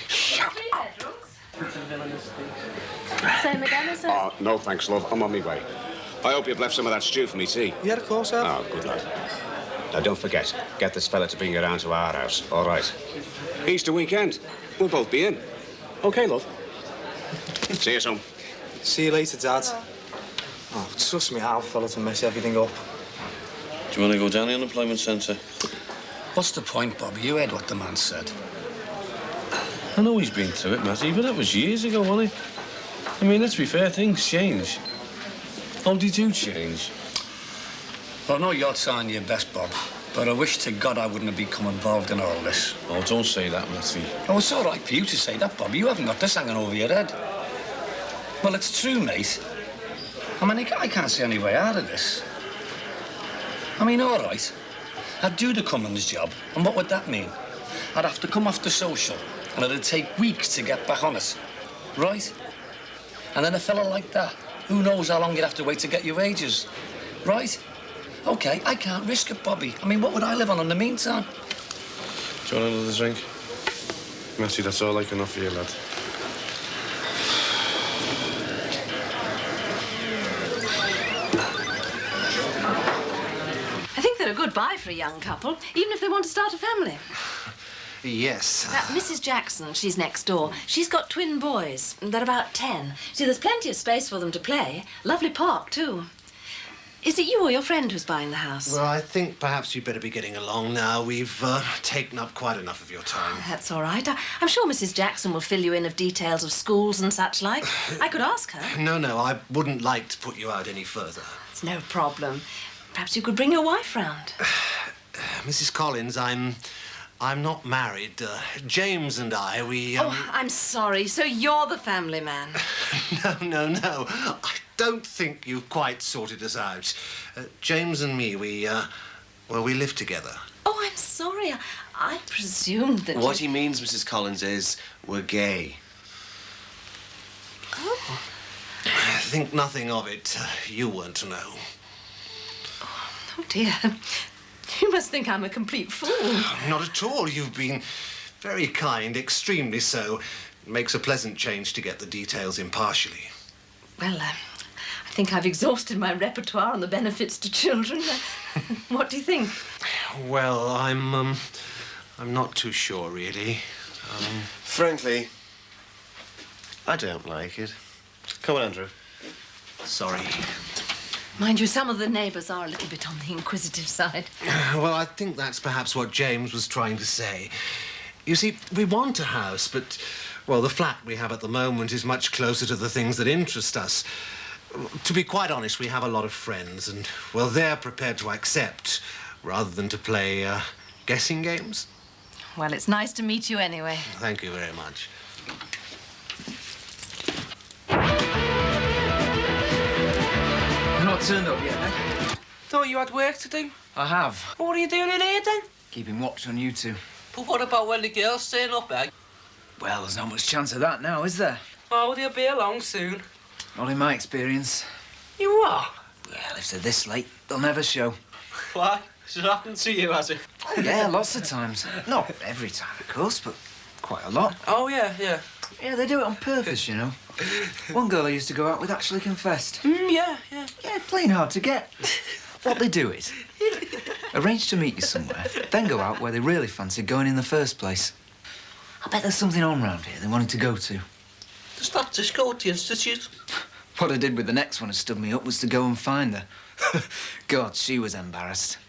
Shut up. Same again, is it? Oh, no thanks, love. I'm on my way. I hope you've left some of that stew for me tea. Yeah, of course, sir. Oh, good lad. Now, don't forget, get this fella to bring you around to our house, all right? Easter weekend. We'll both be in. OK, love. See you soon. See you later, Dad. Oh, trust me, I'll follow to mess everything up. Do you want to go down the unemployment centre? What's the point, Bobby? You heard what the man said. I know he's been through it, Matty, but that was years ago, wasn't it? I mean, let's be fair, things change. Oh, they do change. Well, I know you're trying your best, Bob, but I wish to God I wouldn't have become involved in all this. Oh, don't say that, Matty. Oh, it's all right for you to say that, Bob. You haven't got this hanging over your head. Well, it's true, mate. I mean, I can't see any way out of this. I mean, all right. I'd do the Cummins job, and what would that mean? I'd have to come off the social, and it'd take weeks to get back on it, right? And then a fella like that, who knows how long you'd have to wait to get your wages, right? OK, I can't risk it, Bobby. I mean, what would I live on in the meantime? Do you want another drink? Matty, that's all I can offer you, lad. I think they're a good buy for a young couple, even if they want to start a family. Yes. Now, Mrs. Jackson, she's next door. She's got twin boys. They're about 10. See, there's plenty of space for them to play. Lovely park, too. Is it you or your friend who's buying the house? Well, I think perhaps you'd better be getting along now. We've taken up quite enough of your time. That's all right. I'm sure Mrs. Jackson will fill you in of details of schools and such like. I could ask her. No, I wouldn't like to put you out any further. It's no problem. Perhaps you could bring your wife round. Mrs. Collins, I'm not married. James and I, we... Oh, I'm sorry. So you're the family man? No. I don't think you've quite sorted us out. James and me, we live together. Oh, I'm sorry. I presumed that What he means, Mrs. Collins, is we're gay. Oh. Think nothing of it. You weren't to know. Oh, dear. You must think I'm a complete fool. Not at all. You've been very kind, extremely so. It makes a pleasant change to get the details impartially. Well, I think I've exhausted my repertoire on the benefits to children. What do you think? Well, I'm not too sure, really. Frankly, I don't like it. Come on, Andrew. Sorry. Mind you, some of the neighbours are a little bit on the inquisitive side. Well, I think that's perhaps what James was trying to say. You see, we want a house, but, well, the flat we have at the moment is much closer to the things that interest us. To be quite honest, we have a lot of friends, and, well, they're prepared to accept rather than to play guessing games. Well, it's nice to meet you anyway. Thank you very much. Not turned up yet, eh? Thought you had work to do. I have. Well, what are you doing in here, then? Keeping watch on you two. But what about when the girls turn up, eh? Well, there's not much chance of that now, is there? Oh, they'll be along soon. Not in my experience. You are? Well, if they're this late, they'll never show. Why? Has it happened to you, has it? Oh, yeah, lots of times. Not every time, of course, but quite a lot. Oh, yeah. Yeah, they do it on purpose, you know. One girl I used to go out with actually confessed. Yeah. Yeah, plain hard to get. What they do is arrange to meet you somewhere, then go out where they really fancied going in the first place. I bet there's something on round here they wanted to go to. Does that just go to the Institute? What I did with the next one who stood me up was to go and find her. God, she was embarrassed.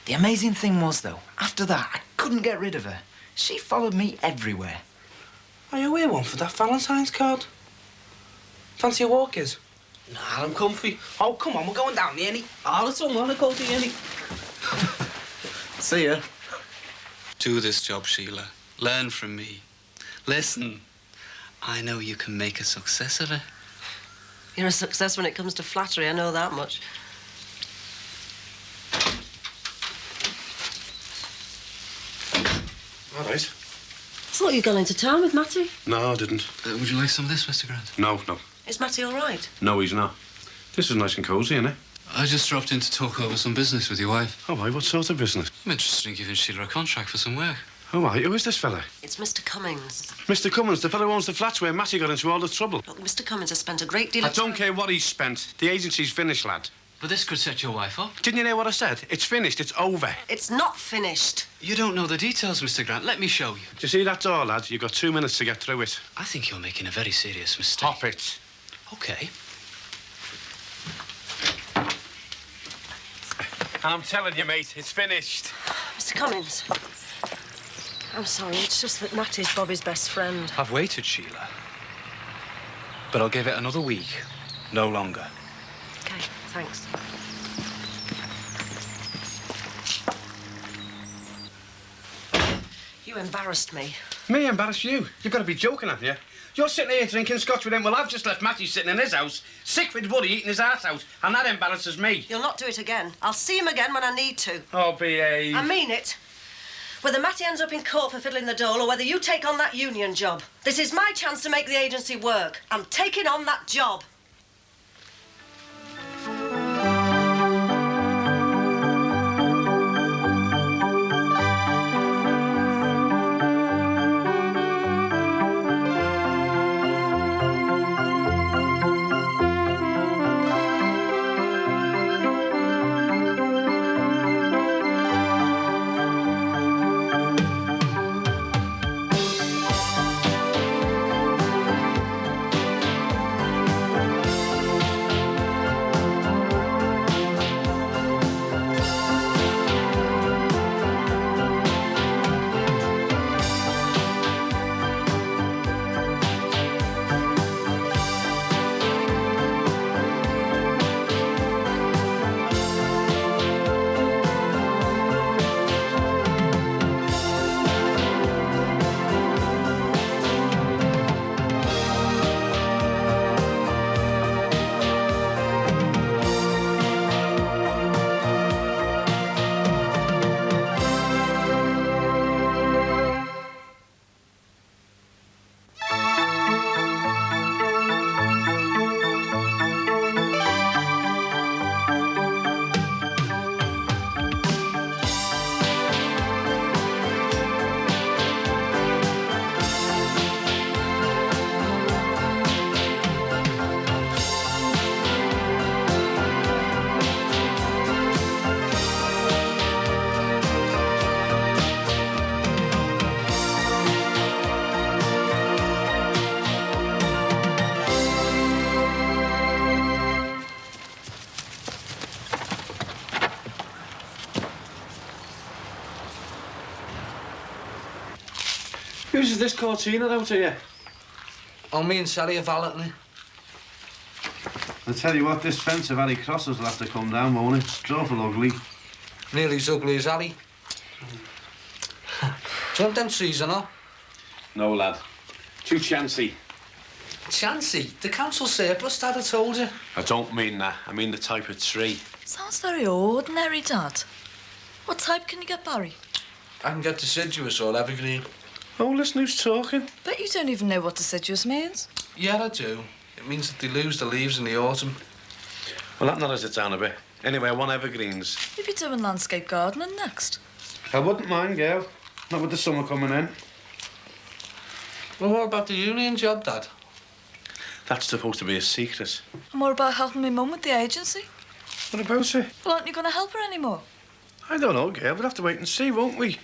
The amazing thing was, though, after that, I couldn't get rid of her. She followed me everywhere. Are you wear one for that Valentine's card? Fancy a walkers? Nah, I'm comfy. Oh, come on, we're going down the Annie. Oh, I don't want to go to the Annie. See ya. Do this job, Sheila. Learn from me. Listen, I know you can make a success of it. You're a success when it comes to flattery, I know that much. All right. I thought you'd gone into town with Matty. No, I didn't. Would you like some of this, Mr. Grant? No. Is Matty all right? No, he's not. This is nice and cosy, isn't it? I just dropped in to talk over some business with your wife. Oh, right. What sort of business? I'm interested in giving Sheila a contract for some work. Oh, right. Who is this fella? It's Mr. Cummins. Mr. Cummins, the fellow who owns the flats where Matty got into all the trouble. Look, Mr. Cummins has spent a great deal I of don't care what he's spent. The agency's finished, lad. But this could set your wife up. Didn't you hear what I said? It's finished. It's over. It's not finished. You don't know the details, Mr. Grant. Let me show you. Do you see that door, lad? You've got 2 minutes to get through it. I think you're making a very serious mistake. Stop it. OK. I'm telling you, mate, it's finished. Mr. Cummins, I'm sorry. It's just that Matty's Bobby's best friend. I've waited, Sheila. But I'll give it another week. No longer. OK, thanks. You embarrassed me. Me embarrass you? You've got to be joking, haven't you? You're sitting here drinking scotch with him. Well, I've just left Matty sitting in his house, sick with worry, eating his heart out, and that embarrasses me. You'll not do it again. I'll see him again when I need to. Oh, behave. I mean it. Whether Matty ends up in court for fiddling the dole or whether you take on that union job, this is my chance to make the agency work. I'm taking on that job. Who's this Cortina out here? Oh, me and Sally are valeting. I tell you what, this fence of Ali Crossers will have to come down, won't it? It's awful ugly. Nearly as ugly as Ali. Do you want them trees or not? No, lad. Too chancy. Chancy? The council surplus, Dad, I told you. I don't mean that. I mean the type of tree. Sounds very ordinary, Dad. What type can you get, Barry? I can get deciduous or evergreen. Oh, listen, who's talking? Bet you don't even know what deciduous means. Yeah, I do. It means that they lose the leaves in the autumn. Well, that narrows it down a bit. Anyway, I want evergreens. You'll be doing landscape gardening next. I wouldn't mind, girl. Not with the summer coming in. Well, what about the union job, Dad? That's supposed to be a secret. And what about helping me mum with the agency? What about it? Well, aren't you going to help her anymore? I don't know, girl. We'll have to wait and see, won't we?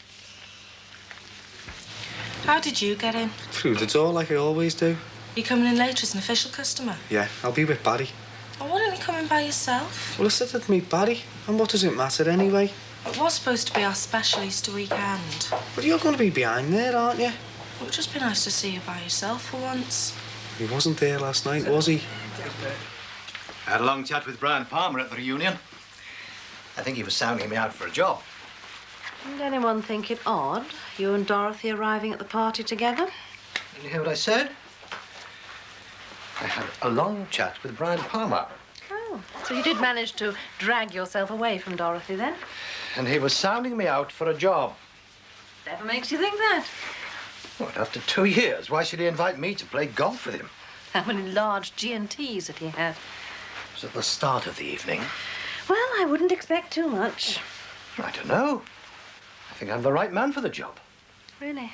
How did you get in? Through the door, like I always do. You coming in later as an official customer? Yeah, I'll be with Barry. Well, why don't you come in by yourself? Well, I said I'd meet Barry, and what does it matter anyway? It was supposed to be our special Easter weekend. But you're going to be behind there, aren't you? It would just be nice to see you by yourself for once. He wasn't there last night, was he? I had a long chat with Brian Palmer at the reunion. I think he was sounding me out for a job. Did anyone think it odd, you and Dorothy arriving at the party together? Did you hear what I said? I had a long chat with Brian Palmer. Oh, so you did manage to drag yourself away from Dorothy then? And he was sounding me out for a job. Whatever makes you think that? What, after 2 years, why should he invite me to play golf with him? How many large G&Ts had he had? It was at the start of the evening. Well, I wouldn't expect too much. I don't know. I think I'm the right man for the job. Really?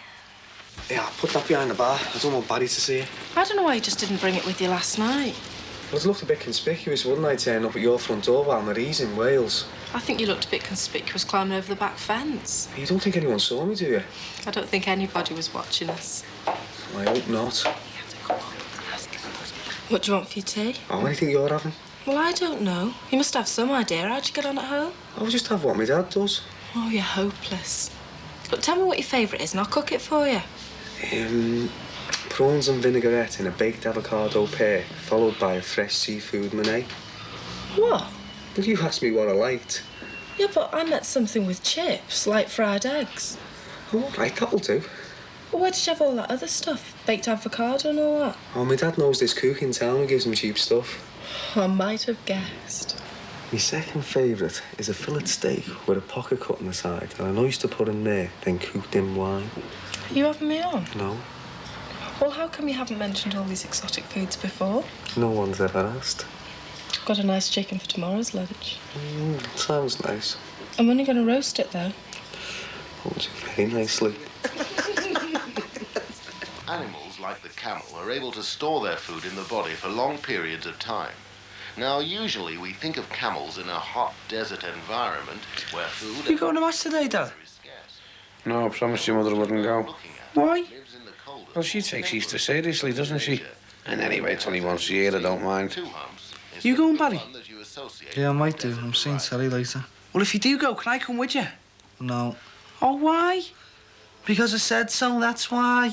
Yeah, I'll put that behind the bar. I don't want Barry to see it. I don't know why you just didn't bring it with you last night. Well, it looked a bit conspicuous, wouldn't I, turn up at your front door while Marie's in Wales? I think you looked a bit conspicuous climbing over the back fence. You don't think anyone saw me, do you? I don't think anybody was watching us. I hope not. What do you want for your tea? Oh, anything you're having? Well, I don't know. You must have some idea. How'd you get on at home? I'll just have what my dad does. Oh, you're hopeless. Look, tell me what your favourite is and I'll cook it for you. Prawns and vinaigrette in a baked avocado pear, followed by a fresh seafood Monet. What? Well, you asked me what I liked. Yeah, but I meant something with chips, like fried eggs. Oh, all right, that'll do. Well, where did you have all that other stuff? Baked avocado and all that? Oh, my dad knows this cook in town who gives him cheap stuff. I might have guessed. My second favourite is a fillet steak with a pocket cut on the side, and I know used to put in there, then cooked in wine. Are you having me on? No, Well, how come you haven't mentioned all these exotic foods before? no one's ever asked. Got a nice chicken for tomorrow's lunch. Sounds nice. I'm only going to roast it, though. Won't do very nicely. Animals, like the camel, are able to store their food in the body for long periods of time. Now, usually we think of camels in a hot desert environment where food... You going to match today, Dad? No, I promised your mother I wouldn't go. Why? Well, she takes Easter seriously, doesn't she? And anyway, it's only once a year, I don't mind. You going, Barry? Yeah, I might do. I'm seeing Sally later. Well, if you do go, can I come with you? No. Oh, why? Because I said so, that's why.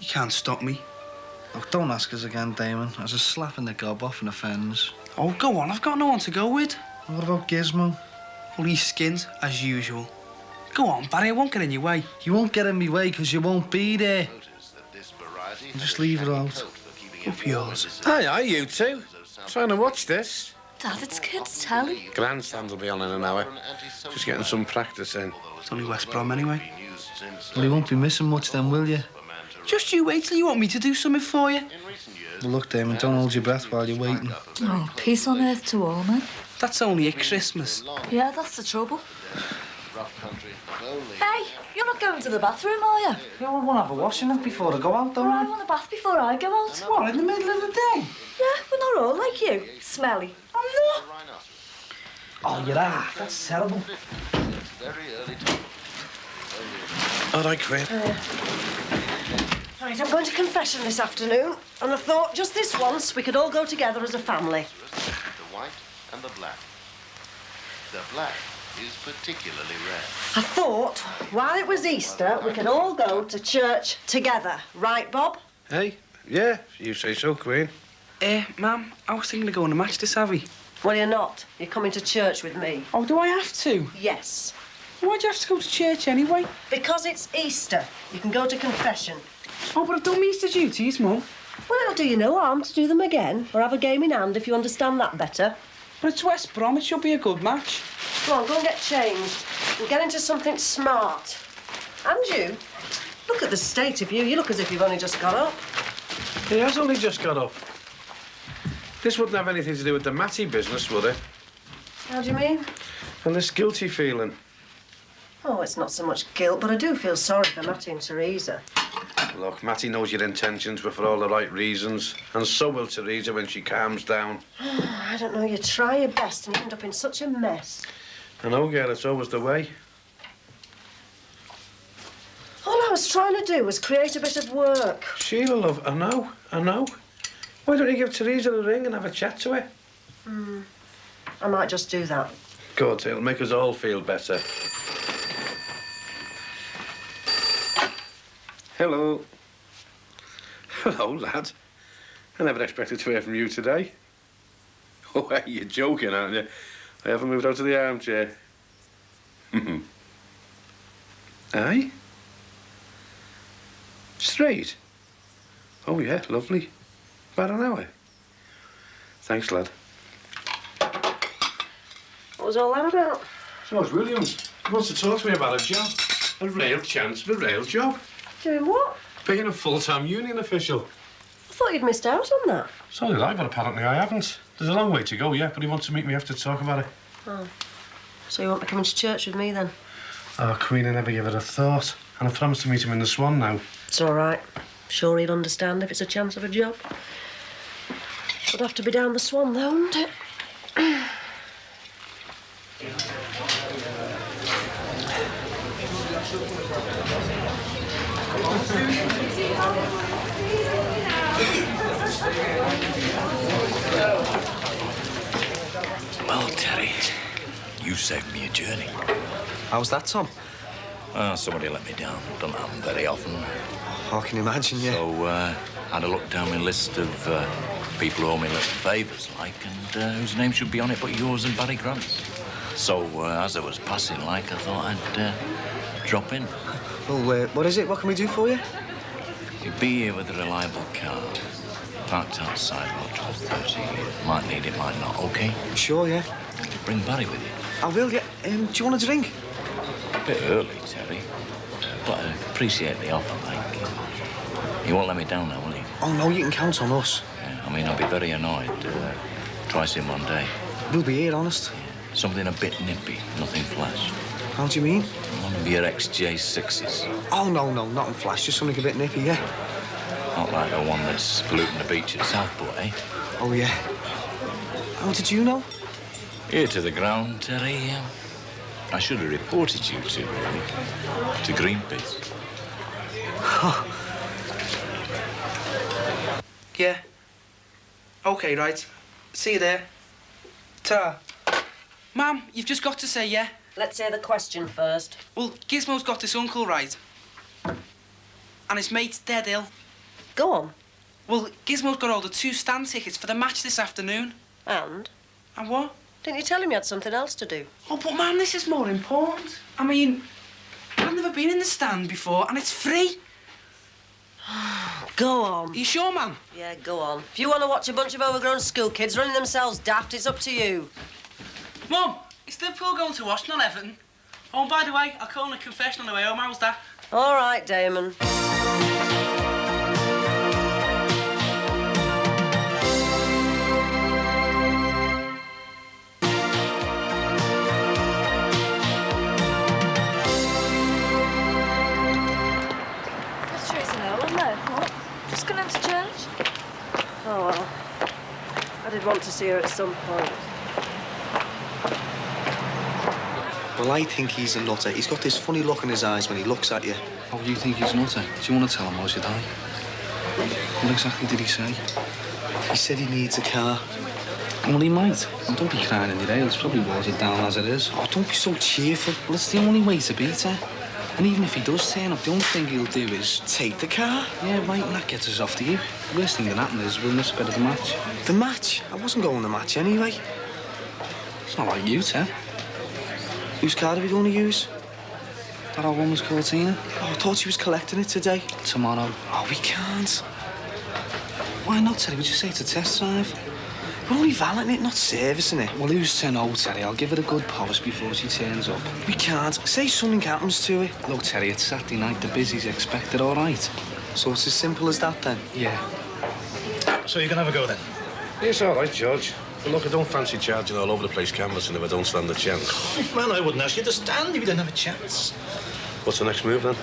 You can't stop me. Look, don't ask us again, Damon. I was just slapping the gob off and offends. Oh, go on. I've got no one to go with. What about Gizmo? Well, he's skinned, as usual. Go on, Barry. I won't get in your way. You won't get in my way because you won't be there. I'll just leave it out. Up yours. Hi, you two. Trying to watch this. Dad, it's kids' telly. Grandstand will be on in an hour. Just getting some practice in. It's only West Brom anyway. Well, you won't be missing much then, will you? Just you wait till you want me to do something for you. Well, look, Damon, don't hold your breath while you're waiting. Oh, peace on earth to all men. That's only at Christmas. Yeah, that's the trouble. Hey, you're not going to the bathroom, are you? Yeah, I want to have a washing up before I go out, don't I want a bath before I go out. What, in the middle of the day? Yeah, we're not all like you. Smelly. I'm not. Oh, you're right. That's terrible. All right, quit. Right, I'm going to confession this afternoon, and I thought just this once we could all go together as a family. The white and the black. The black is particularly rare. I thought, while it was Easter, we could all go to church together. Right, Bob? Hey, yeah, you say so, Queen. Ma'am, I was thinking of going to match this, Savvy. Well, you're not. You're coming to church with me. Oh, do I have to? Yes. Why'd you have to go to church anyway? Because it's Easter. You can go to confession. Oh, but I've done my Easter duties, Mum. Well, it'll do you no harm to do them again, or have a game in hand if you understand that better. But it's West Brom. It should be a good match. Come on, go and get changed and get into something smart. And you, look at the state of you. You look as if you've only just got up. He has only just got up. This wouldn't have anything to do with the Matty business, would it? How do you mean? And this guilty feeling. Oh, it's not so much guilt, but I do feel sorry for Matty and Teresa. Look, Matty knows your intentions were for all the right reasons, and so will Teresa when she calms down. I don't know, you try your best and you end up in such a mess. I know, girl, it's always the way. All I was trying to do was create a bit of work. Sheila, love, I know. Why don't you give Teresa a ring and have a chat to her? I might just do that. Good, it'll make us all feel better. Hello. Hello, lad. I never expected to hear from you today. Oh, hey, you're joking, aren't you? I haven't moved out of the armchair. Aye? Straight? Oh, yeah, lovely. About an hour. Thanks, lad. What was all that about? George Williams. He wants to talk to me about a job. A real chance of a real job. Doing what? Being a full-time union official. I thought you'd missed out on that. So did I, but apparently I haven't. There's a long way to go yet, but he wants to meet me after to talk about it. Oh. So you won't be coming to church with me, then? Oh, Queen, I never give it a thought. And I've promised to meet him in the Swan now. It's all right. Sure he'll understand if it's a chance of a job. Would have to be down the Swan, though, wouldn't it? Well, Terry, you saved me a journey. How's that, Tom? Somebody let me down. Don't happen very often. I can imagine, yeah. So, I had a look down my list of people who owe me little favours, like, and whose name should be on it but yours and Barry Grant's. So, as I was passing, like, I thought I'd drop in. Well, what is it? What can we do for you? You'll be here with a reliable car. Parked outside Lot 1230. Might need it, might not. OK? Sure, yeah. Bring Barry with you. I will, yeah. Do you want a drink? A bit early, Terry. But I appreciate the offer, like. You won't let me down now, will you? Oh, no, you can count on us. Yeah, I mean, I'll be very annoyed. Twice in one day. We'll be here, honest. Something a bit nippy, nothing flash. How do you mean? One of your XJ6s. Oh, no, nothing flash. Just something a bit nippy, yeah. Not like the one that's polluting the beach at Southport, eh? Oh, yeah. How did you know? Ear to the ground, Terry. I should have reported you to Greenpeace. Yeah. OK, right. See you there. Ta. Ma'am, you've just got to say yeah. Let's hear the question first. Well, Gizmo's got this uncle, right? And his mate's dead ill. Go on. Well, Gizmo's got all the 2 stand tickets for the match this afternoon. And? And what? Didn't you tell him you had something else to do? Oh, but, Ma'am, this is more important. I mean, I've never been in the stand before, and it's free. Go on. Are you sure, Ma'am? Yeah, go on. If you want to watch a bunch of overgrown school kids running themselves daft, it's up to you. Mum, is Liverpool going to Washington, not Everton? Oh, and by the way, I'll call in a confession on the way home. How's that? All right, Damon. Just gone into church? Oh, well. I did want to see her at some point. Well, I think he's a nutter. He's got this funny look in his eyes when he looks at you. Oh, you think he's nutter? Do you want to tell him, or should I? What exactly did he say? He said he needs a car. Well, he might. Oh, don't be crying in your ale. It's probably watered down as it is. Oh, don't be so cheerful. Well, it's the only way to beat her. And even if he does turn up, the only thing he'll do is... take the car? Yeah, right, and that gets us off to you. The worst thing that happened is we'll miss a bit of the match. The match? I wasn't going to the match anyway. It's not like you, Ted. Whose car are we going to use? That old woman's called Tina. Oh, I thought she was collecting it today. Tomorrow. Oh, we can't. Why not, Teddy? Would you say it's a test drive? We're only valeting it, not servicing it. Well, who's to know, Teddy? I'll give it a good polish before she turns up. We can't. Say something happens to it. Look, Teddy, it's Saturday night. The busy's expected, all right? So it's as simple as that, then? Yeah. So you can have a go, then? Yes, all right, George. But look, I don't fancy charging all over the place canvassing if I don't stand a chance. Man, I wouldn't ask you to stand if you didn't have a chance. What's the next move, then?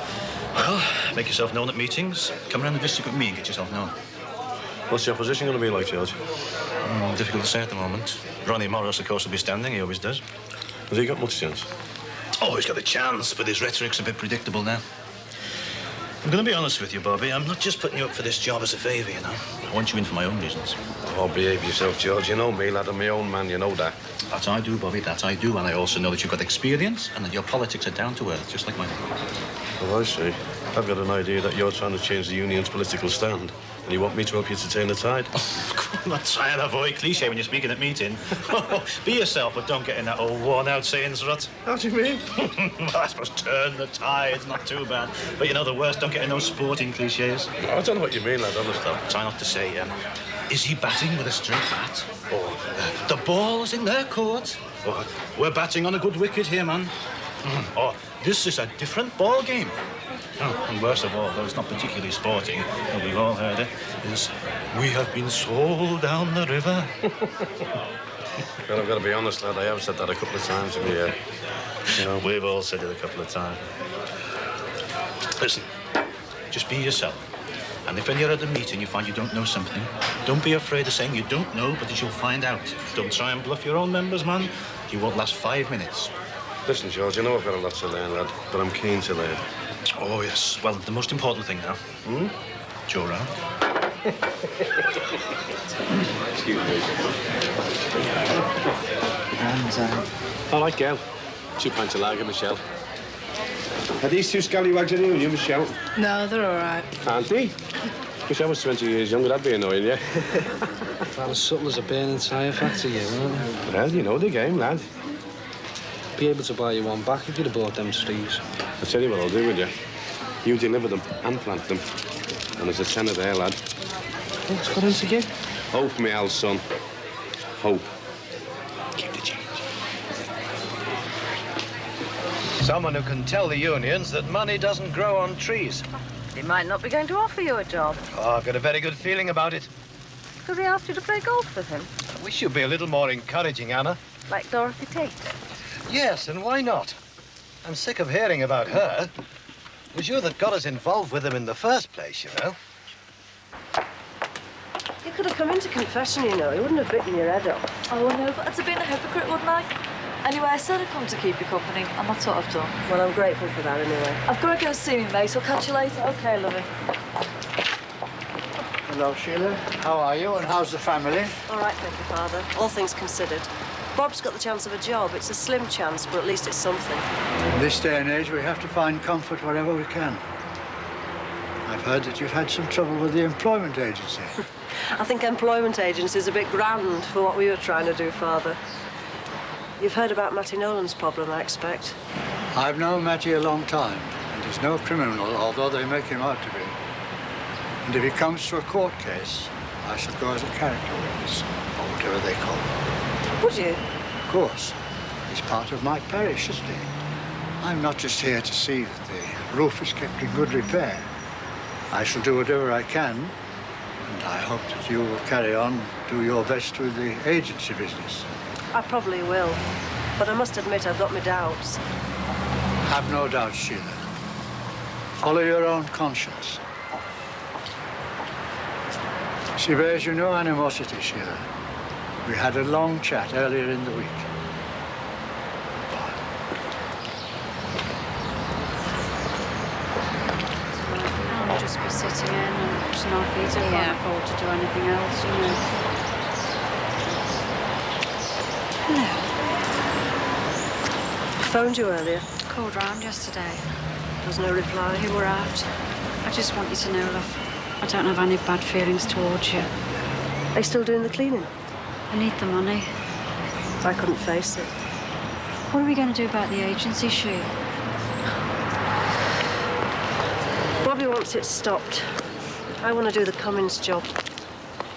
Well, make yourself known at meetings. Come around the district with me and get yourself known. What's the opposition going to be like, George? Difficult to say at the moment. Ronnie Morris, of course, will be standing. He always does. Has he got much chance? Oh, he's got a chance, but his rhetoric's a bit predictable now. I'm going to be honest with you, Bobby. I'm not just putting you up for this job as a favour, you know. I want you in for my own reasons. Oh, behave yourself, George. You know me, lad. I'm my own man. You know that. That I do, Bobby. That I do. And I also know that you've got experience and that your politics are down to earth, just like mine. Oh, I see. I've got an idea that you're trying to change the union's political stand. And you want me to help you to turn the tide? I'm not trying to avoid cliché when you're speaking at meeting. Be yourself, but don't get in that old worn-out sayings rut. How do you mean? Well, I suppose turn the tide, not too bad. But you know the worst, don't get in those sporting clichés. I don't know what you mean, lad, honestly. Try not to say, is he batting with a straight bat? Or the ball's in their court? Or we're batting on a good wicket here, man. Or this is a different ball game. Oh, and worst of all, though it's not particularly sporting, and we've all heard it, is we have been sold down the river. Well, I've got to be honest, lad, I have said that a couple of times in the You know, we've all said it a couple of times. Listen, just be yourself. And if when you're at a meeting you find you don't know something, don't be afraid of saying you don't know, but that you'll find out. Don't try and bluff your own members, man. You won't last 5 minutes. Listen, George, you know I've got a lot to learn, lad, but I'm keen to learn. Oh, yes. Well, the most important thing now. Joe round. Excuse me. And, all right, girl. 2 pints of lager, Michelle. Are these 2 scallywags in you, Michelle? No, they're all right. Aren't they? Wish I was 20 years younger, that'd be annoying, yeah? About as subtle as a burning tyre factory, you weren't you? Well, you know the game, lad. Be able to buy you one back if you'd have bought them trees. I'll tell you what I'll do with you. You deliver them and plant them. And there's a tenner there, lad. What's got into you? Hope, me old son. Hope. Keep the change. Someone who can tell the unions that money doesn't grow on trees. He might not be going to offer you a job. Oh, I've got a very good feeling about it. Because he asked you to play golf with him. I wish you'd be a little more encouraging, Anna. Like Dorothy Tate. Yes, and why not? I'm sick of hearing about her. It was you that got us involved with them in the first place, you know. You could have come into confession, you know. He wouldn't have bitten your head off. Oh, no, but I'd have been a hypocrite, wouldn't I? Anyway, I said I'd come to keep you company, and that's what I've done. Well, I'm grateful for that, anyway. I've got to go see me, mate. I'll catch you later. OK, lovey. Hello, Sheila. How are you, and how's the family? All right, thank you, Father. All things considered. Bob's got the chance of a job. It's a slim chance, but at least it's something. In this day and age, we have to find comfort wherever we can. I've heard that you've had some trouble with the employment agency. I think employment agency's a bit grand for what we were trying to do, Father. You've heard about Matty Nolan's problem, I expect. I've known Matty a long time, and he's no criminal, although they make him out to be. And if he comes to a court case, I shall go as a character witness, or whatever they call it. Would you? Of course. He's part of my parish, isn't he? I'm not just here to see that the roof is kept in good repair. I shall do whatever I can, and I hope that you will carry on and do your best with the agency business. I probably will, but I must admit I've got my doubts. Have no doubt, Sheila. Follow your own conscience. She bears you no animosity, Sheila. We had a long chat earlier in the week. I'll just be sitting in and watching our feet. I can't afford to do anything else, you know. Hello. I phoned you earlier. Called round yesterday. There was no reply. You were out. I just want you to know, love, I don't have any bad feelings towards you. Are you still doing the cleaning? I need the money. I couldn't face it. What are we going to do about the agency, She? Bobby wants it stopped. I want to do the Cummins job.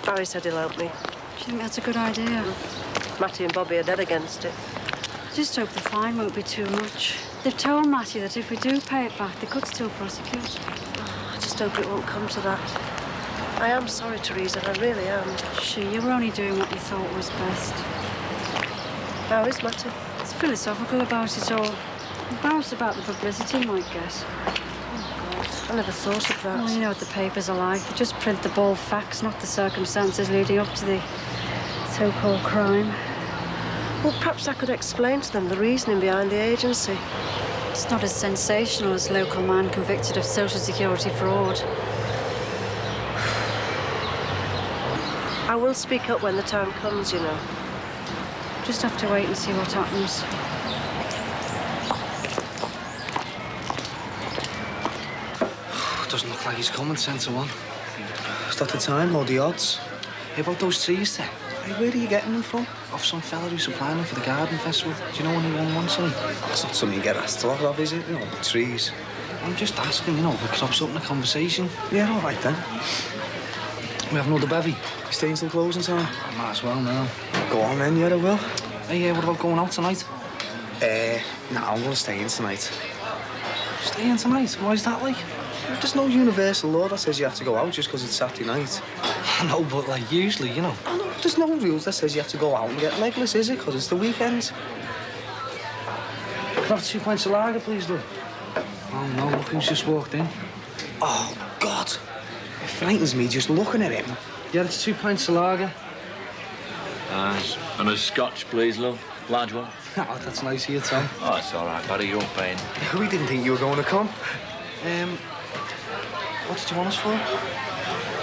Barry said he'll help me. Do you think that's a good idea? Matty and Bobby are dead against it. I just hope the fine won't be too much. They've told Matty that if we do pay it back, they could still prosecute. I just hope it won't come to that. I am sorry, Teresa, I really am. She, you were only doing what you thought was best. How is Matty? It's philosophical about it all. Embarrassed about the publicity, you might guess. Oh, God, I never thought of that. Well, you know what the papers are like. They just print the bald facts, not the circumstances leading up to the so-called crime. Well, perhaps I could explain to them the reasoning behind the agency. It's not as sensational as local man convicted of social security fraud. I will speak up when the time comes, you know. Just have to wait and see what happens. Doesn't look like he's coming, Centre One. Is that the time or the odds? Hey, about those trees there. Hey, where are you getting them from? Off some fella who's supplying them for the garden festival. Do you know anyone wants any? That's not something you get asked a lot of, is it? You know, the trees. I'm just asking, you know, if it crops up in a conversation. Yeah, all right then. We have another bevy. Staying till closing time? I might as well now. Go on then, yeah, I will. Hey, what about going out tonight? No, I'm going to stay in tonight. Stay in tonight? Why is that like? There's no universal law that says you have to go out just because it's Saturday night. I know, but like usually, you know. I know, there's no rules that says you have to go out and get legless, is it? Because it's the weekend. Can I have 2 pints of lager, please, love? Oh, no, look who's just walked in. Oh, God. It frightens me just looking at him. Yeah, it's 2 pints of lager. And a scotch, please, love. Large one. Oh, that's nice of you, Tom. Oh, it's all right, buddy. You're paying. We didn't think you were going to come. What did you want us for?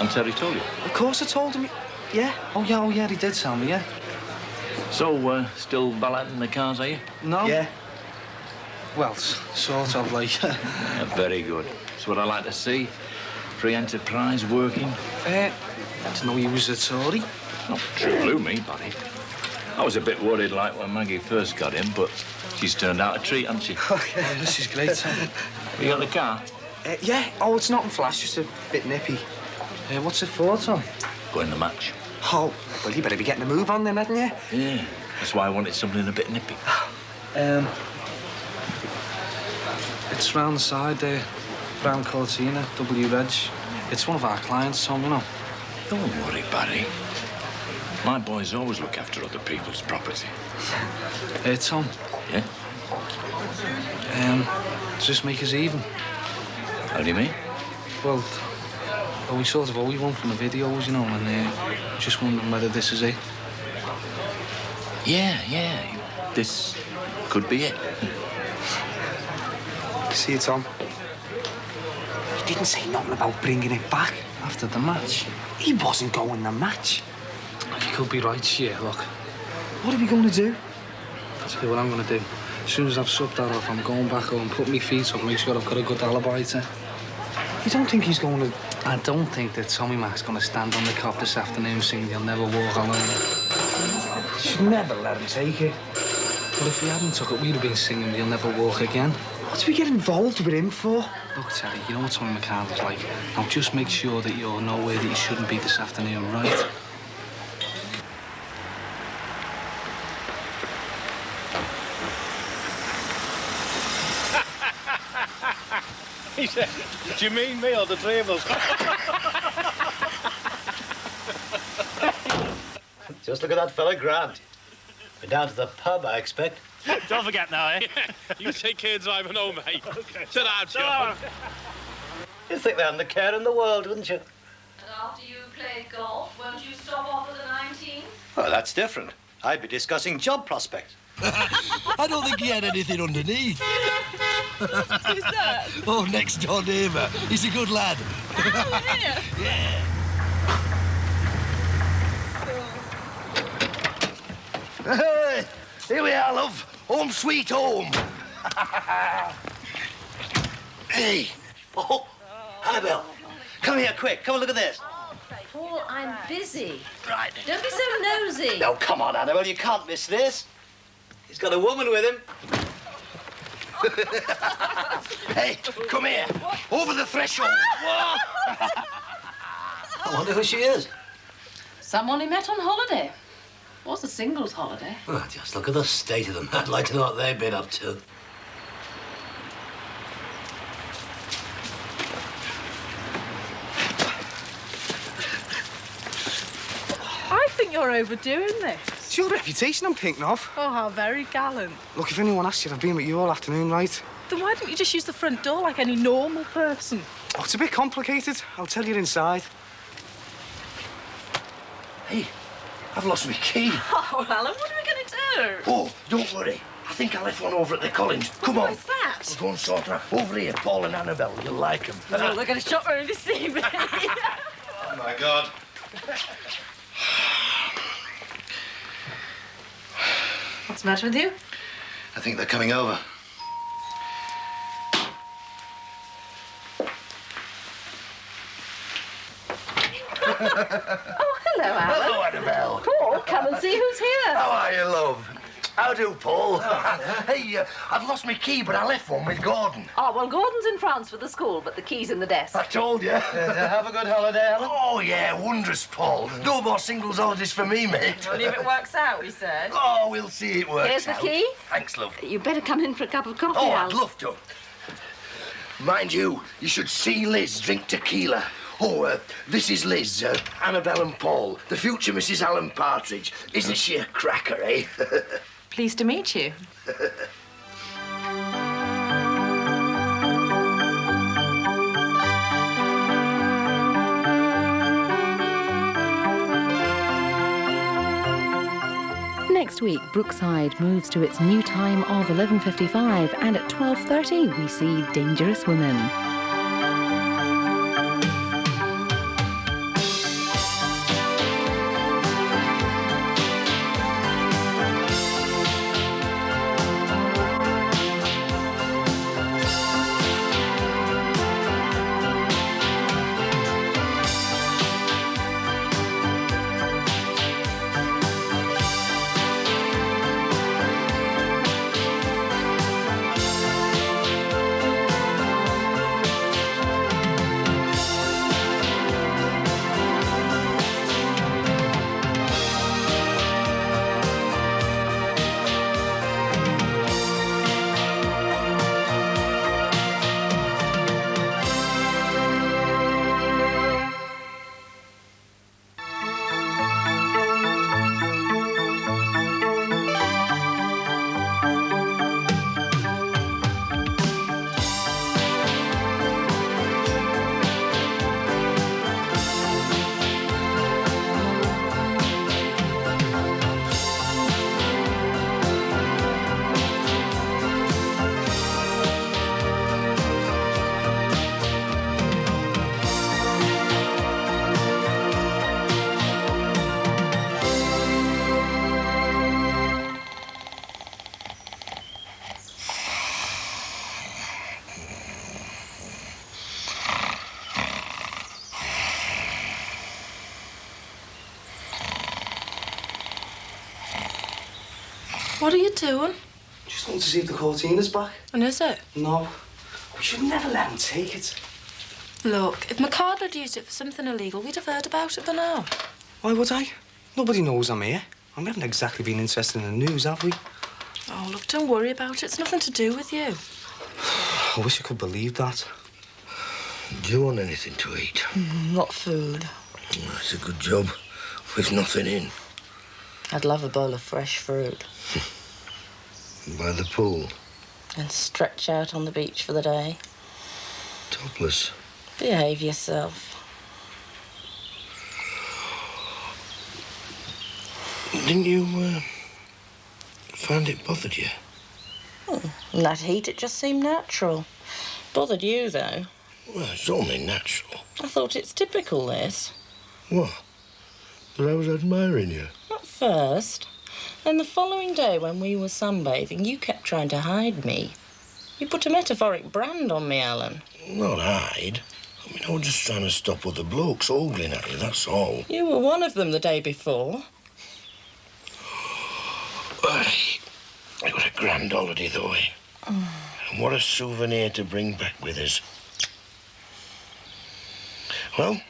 And Terry told you? Of course I told him. Yeah. Oh, yeah, he did tell me, yeah. So, still balloting the cars, are you? No. Yeah. Well, sort of, like. Very good. That's what I like to see. Free enterprise working. I didn't know you was a Tory. Not true blue me, buddy. I was a bit worried, like, when Maggie first got in, but she's turned out a treat, hasn't she? Oh, yeah, this is great, Tom. You got the car? Yeah. Oh, it's nothing flash, just a bit nippy. What's it for, Tom? Going the match. Oh, well, you better be getting a move on then, hadn't you? Yeah, that's why I wanted something a bit nippy. It's round the side there. Brown Cortina, W Reg. It's one of our clients, Tom, you know. Don't worry, Barry. My boys always look after other people's property. Hey, Tom. Yeah? Just make us even. How do you mean? Well, we sort of owe you one from the videos, you know, and just wondering whether this is it. Yeah. This could be it. See you, Tom. He didn't say nothing about bringing it back after the match. He wasn't going the match. You could be right, yeah, look. What are we going to do? I'll tell you what I'm going to do. As soon as I've sucked that off, I'm going back home, put my feet up, make sure I've got a good alibi to. You don't think he's going to... I don't think that Tommy Mac's going to stand on the cop this afternoon singing He'll Never Walk Alone. You should never let him take it. But if we hadn't took it, we'd have been singing He'll Never Walk Again. What do we get involved with him for? Look, Terry, you know what Tommy McCarthy's like. Now, just make sure that you're nowhere that you shouldn't be this afternoon, right? He said, do you mean me or the three of us? Just look at that fella Grant. We're down to the pub, I expect. Don't forget now, eh? You take care of driving home, mate. Okay. Sit down, John. You'd think they hadn't the care in the world, wouldn't you? And after you played golf, won't you stop off at the 19th? Well, that's different. I'd be discussing job prospects. I don't think he had anything underneath. Who's that? Oh, next door neighbour. He's a good lad. Yeah. Hey, here we are, love. Home sweet home. Hey. Oh, Annabelle, come here quick. Come and look at this. Paul, I'm busy. Right. Don't be so nosy. No, come on, Annabelle. You can't miss this. He's got a woman with him. Hey, come here. Over the threshold. I wonder who she is. Someone he met on holiday. Was a singles holiday. Oh, just look at the state of them. I'd like to know what they've been up to. I think you're overdoing this. It's your reputation I'm thinking of. Oh, how very gallant. Look, if anyone asks you, I've been with you all afternoon, right? Then why don't you just use the front door like any normal person? Oh, it's a bit complicated. I'll tell you inside. Hey, I've lost my key. Oh, Alan, what are we going to do? Oh, don't worry. I think I left one over at the Collins. Come on. What's that? We'll go and sort her. Over here, Paul and Annabelle. You'll like them. Oh, they're going to shop around this evening. Oh, my God. What's the matter with you? I think they're coming over. Oh, hello, Alan. Hello, Annabelle. Paul, come and see who's here. How are you, love? How do, Paul? Hey, I've lost my key, but I left one with Gordon. Oh, well, Gordon's in France for the school, but the key's in the desk. I told you. Have a good holiday, Alan. Oh, yeah, wondrous, Paul. No more singles holidays for me, mate. Only if it works out, we said. Oh, we'll see it works Here's the out. key. Thanks, love. You better come in for a cup of coffee, Oh, Alan. I'd love to. Mind you should see Liz drink tequila. Oh, this is Liz, Annabelle and Paul, the future Mrs. Alan Partridge. Isn't she a cracker, eh? Pleased to meet you. Next week, Brookside moves to its new time of 11:55, and at 12:30 we see Dangerous Women. What are you doing? Just want to see if the Cortina's back. And is it? No. We should never let him take it. Look, if McCard had used it for something illegal, we'd have heard about it by now. Why would I? Nobody knows I'm here. We haven't exactly been interested in the news, have we? Oh, look, don't worry about it. It's nothing to do with you. I wish I could believe that. Do you want anything to eat? Not food. It's a good job with nothing in. I'd love a bowl of fresh fruit. By the pool. And stretch out on the beach for the day. Topless. Behave yourself. Didn't you find it bothered you? In that heat, it just seemed natural. Bothered you, though. Well, it's only natural. I thought it's typical, this. What? That I was admiring you? At first. Then the following day, when we were sunbathing, you kept trying to hide me. You put a metaphoric brand on me, Alan. Not hide. I mean, I was just trying to stop other blokes ogling at you, that's all. You were one of them the day before. I got a grand holiday, though, eh? And what a souvenir to bring back with us. Well,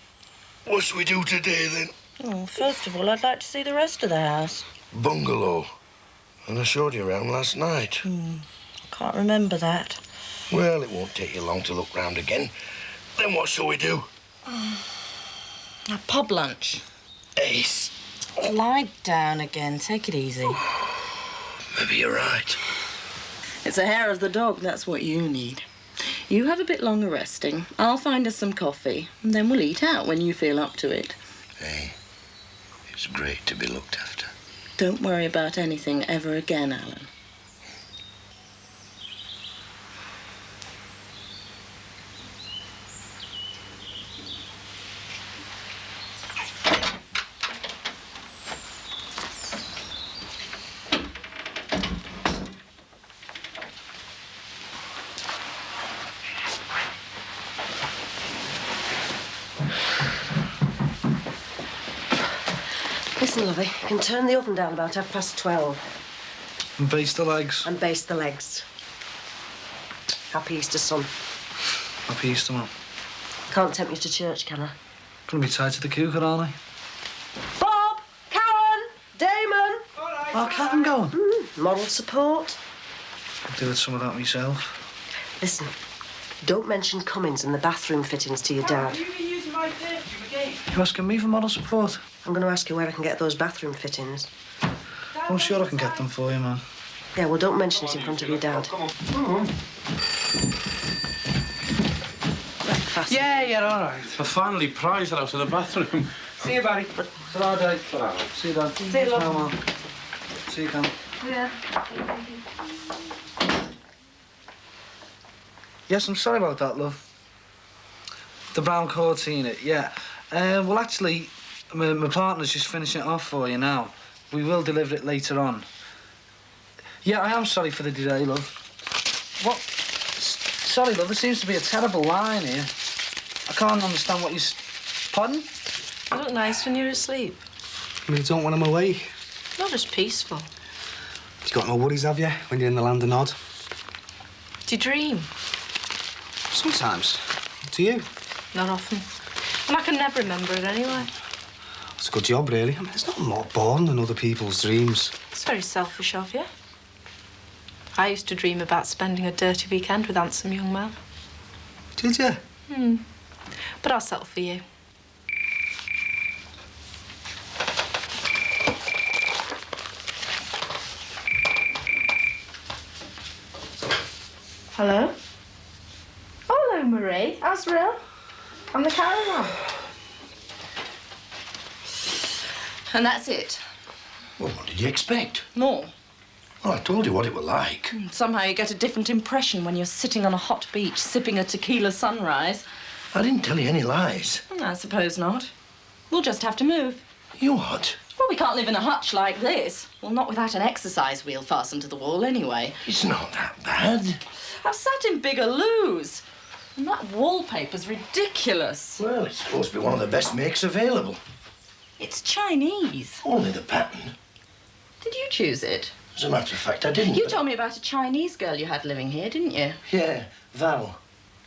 what shall we do today, then? Oh, first of all, I'd like to see the rest of the house. Bungalow. And I showed you around last night. I can't remember that. Well, it won't take you long to look round again. Then what shall we do? A pub lunch. Ace. Lie down again. Take it easy. Maybe you're right. It's a hair of the dog, that's what you need. You have a bit longer resting. I'll find us some coffee, and then we'll eat out when you feel up to it. Hey, it's great to be looked after. Don't worry about anything ever again, Alan. Listen, lovey, you can turn the oven down about 12:30. And baste the legs. And baste the legs. Happy Easter, son. Happy Easter, Mum. Can't tempt me to church, can I? Gonna be tied to the cooker, aren't I? Bob! Karen! Damon! Oh, Karen going? Moral support. I'll do it some of that myself. Listen, don't mention Cummins and the bathroom fittings to your dad. Have you been using my perfume again? You asking me for moral support? I'm going to ask you where I can get those bathroom fittings. I'm sure I can get them for you, man. Yeah, well, don't mention it in front of your dad. Breakfast. Yeah, all right. I finally prized it out of the bathroom. See you, Barry. See you, Dad. See you, love. Bye, Mum. See you, Cam. Yeah. Yes, I'm sorry about that, love. The brown Cortina, yeah. Well, actually, my partner's just finishing it off for you now. We will deliver it later on. Yeah, I am sorry for the delay, love. What? Sorry, love, there seems to be a terrible line here. I can't understand what you... Pardon? You look nice when you're asleep. I mean, you don't want him away. Not as peaceful. You got no worries, have you, when you're in the land of Nod? Do you dream? Sometimes. Do you? Not often. And I can never remember it anyway. It's a good job, really. I mean, there's nothing more boring than other people's dreams. It's very selfish of you. I used to dream about spending a dirty weekend with handsome young men. Did you? But I'll settle for you. Hello? Oh, hello, Marie. Azrael. I'm the caravan. And that's it. Well, what did you expect? More. Well, I told you what it was like. Somehow you get a different impression when you're sitting on a hot beach sipping a tequila sunrise. I didn't tell you any lies. I suppose not. We'll just have to move. You what? Well, we can't live in a hutch like this. Well, not without an exercise wheel fastened to the wall, anyway. It's not that bad. I've sat in bigger loos. And that wallpaper's ridiculous. Well, it's supposed to be one of the best makes available. It's Chinese. Only the pattern. Did you choose it? As a matter of fact, I didn't. You told me about a Chinese girl you had living here, didn't you? Yeah, Val.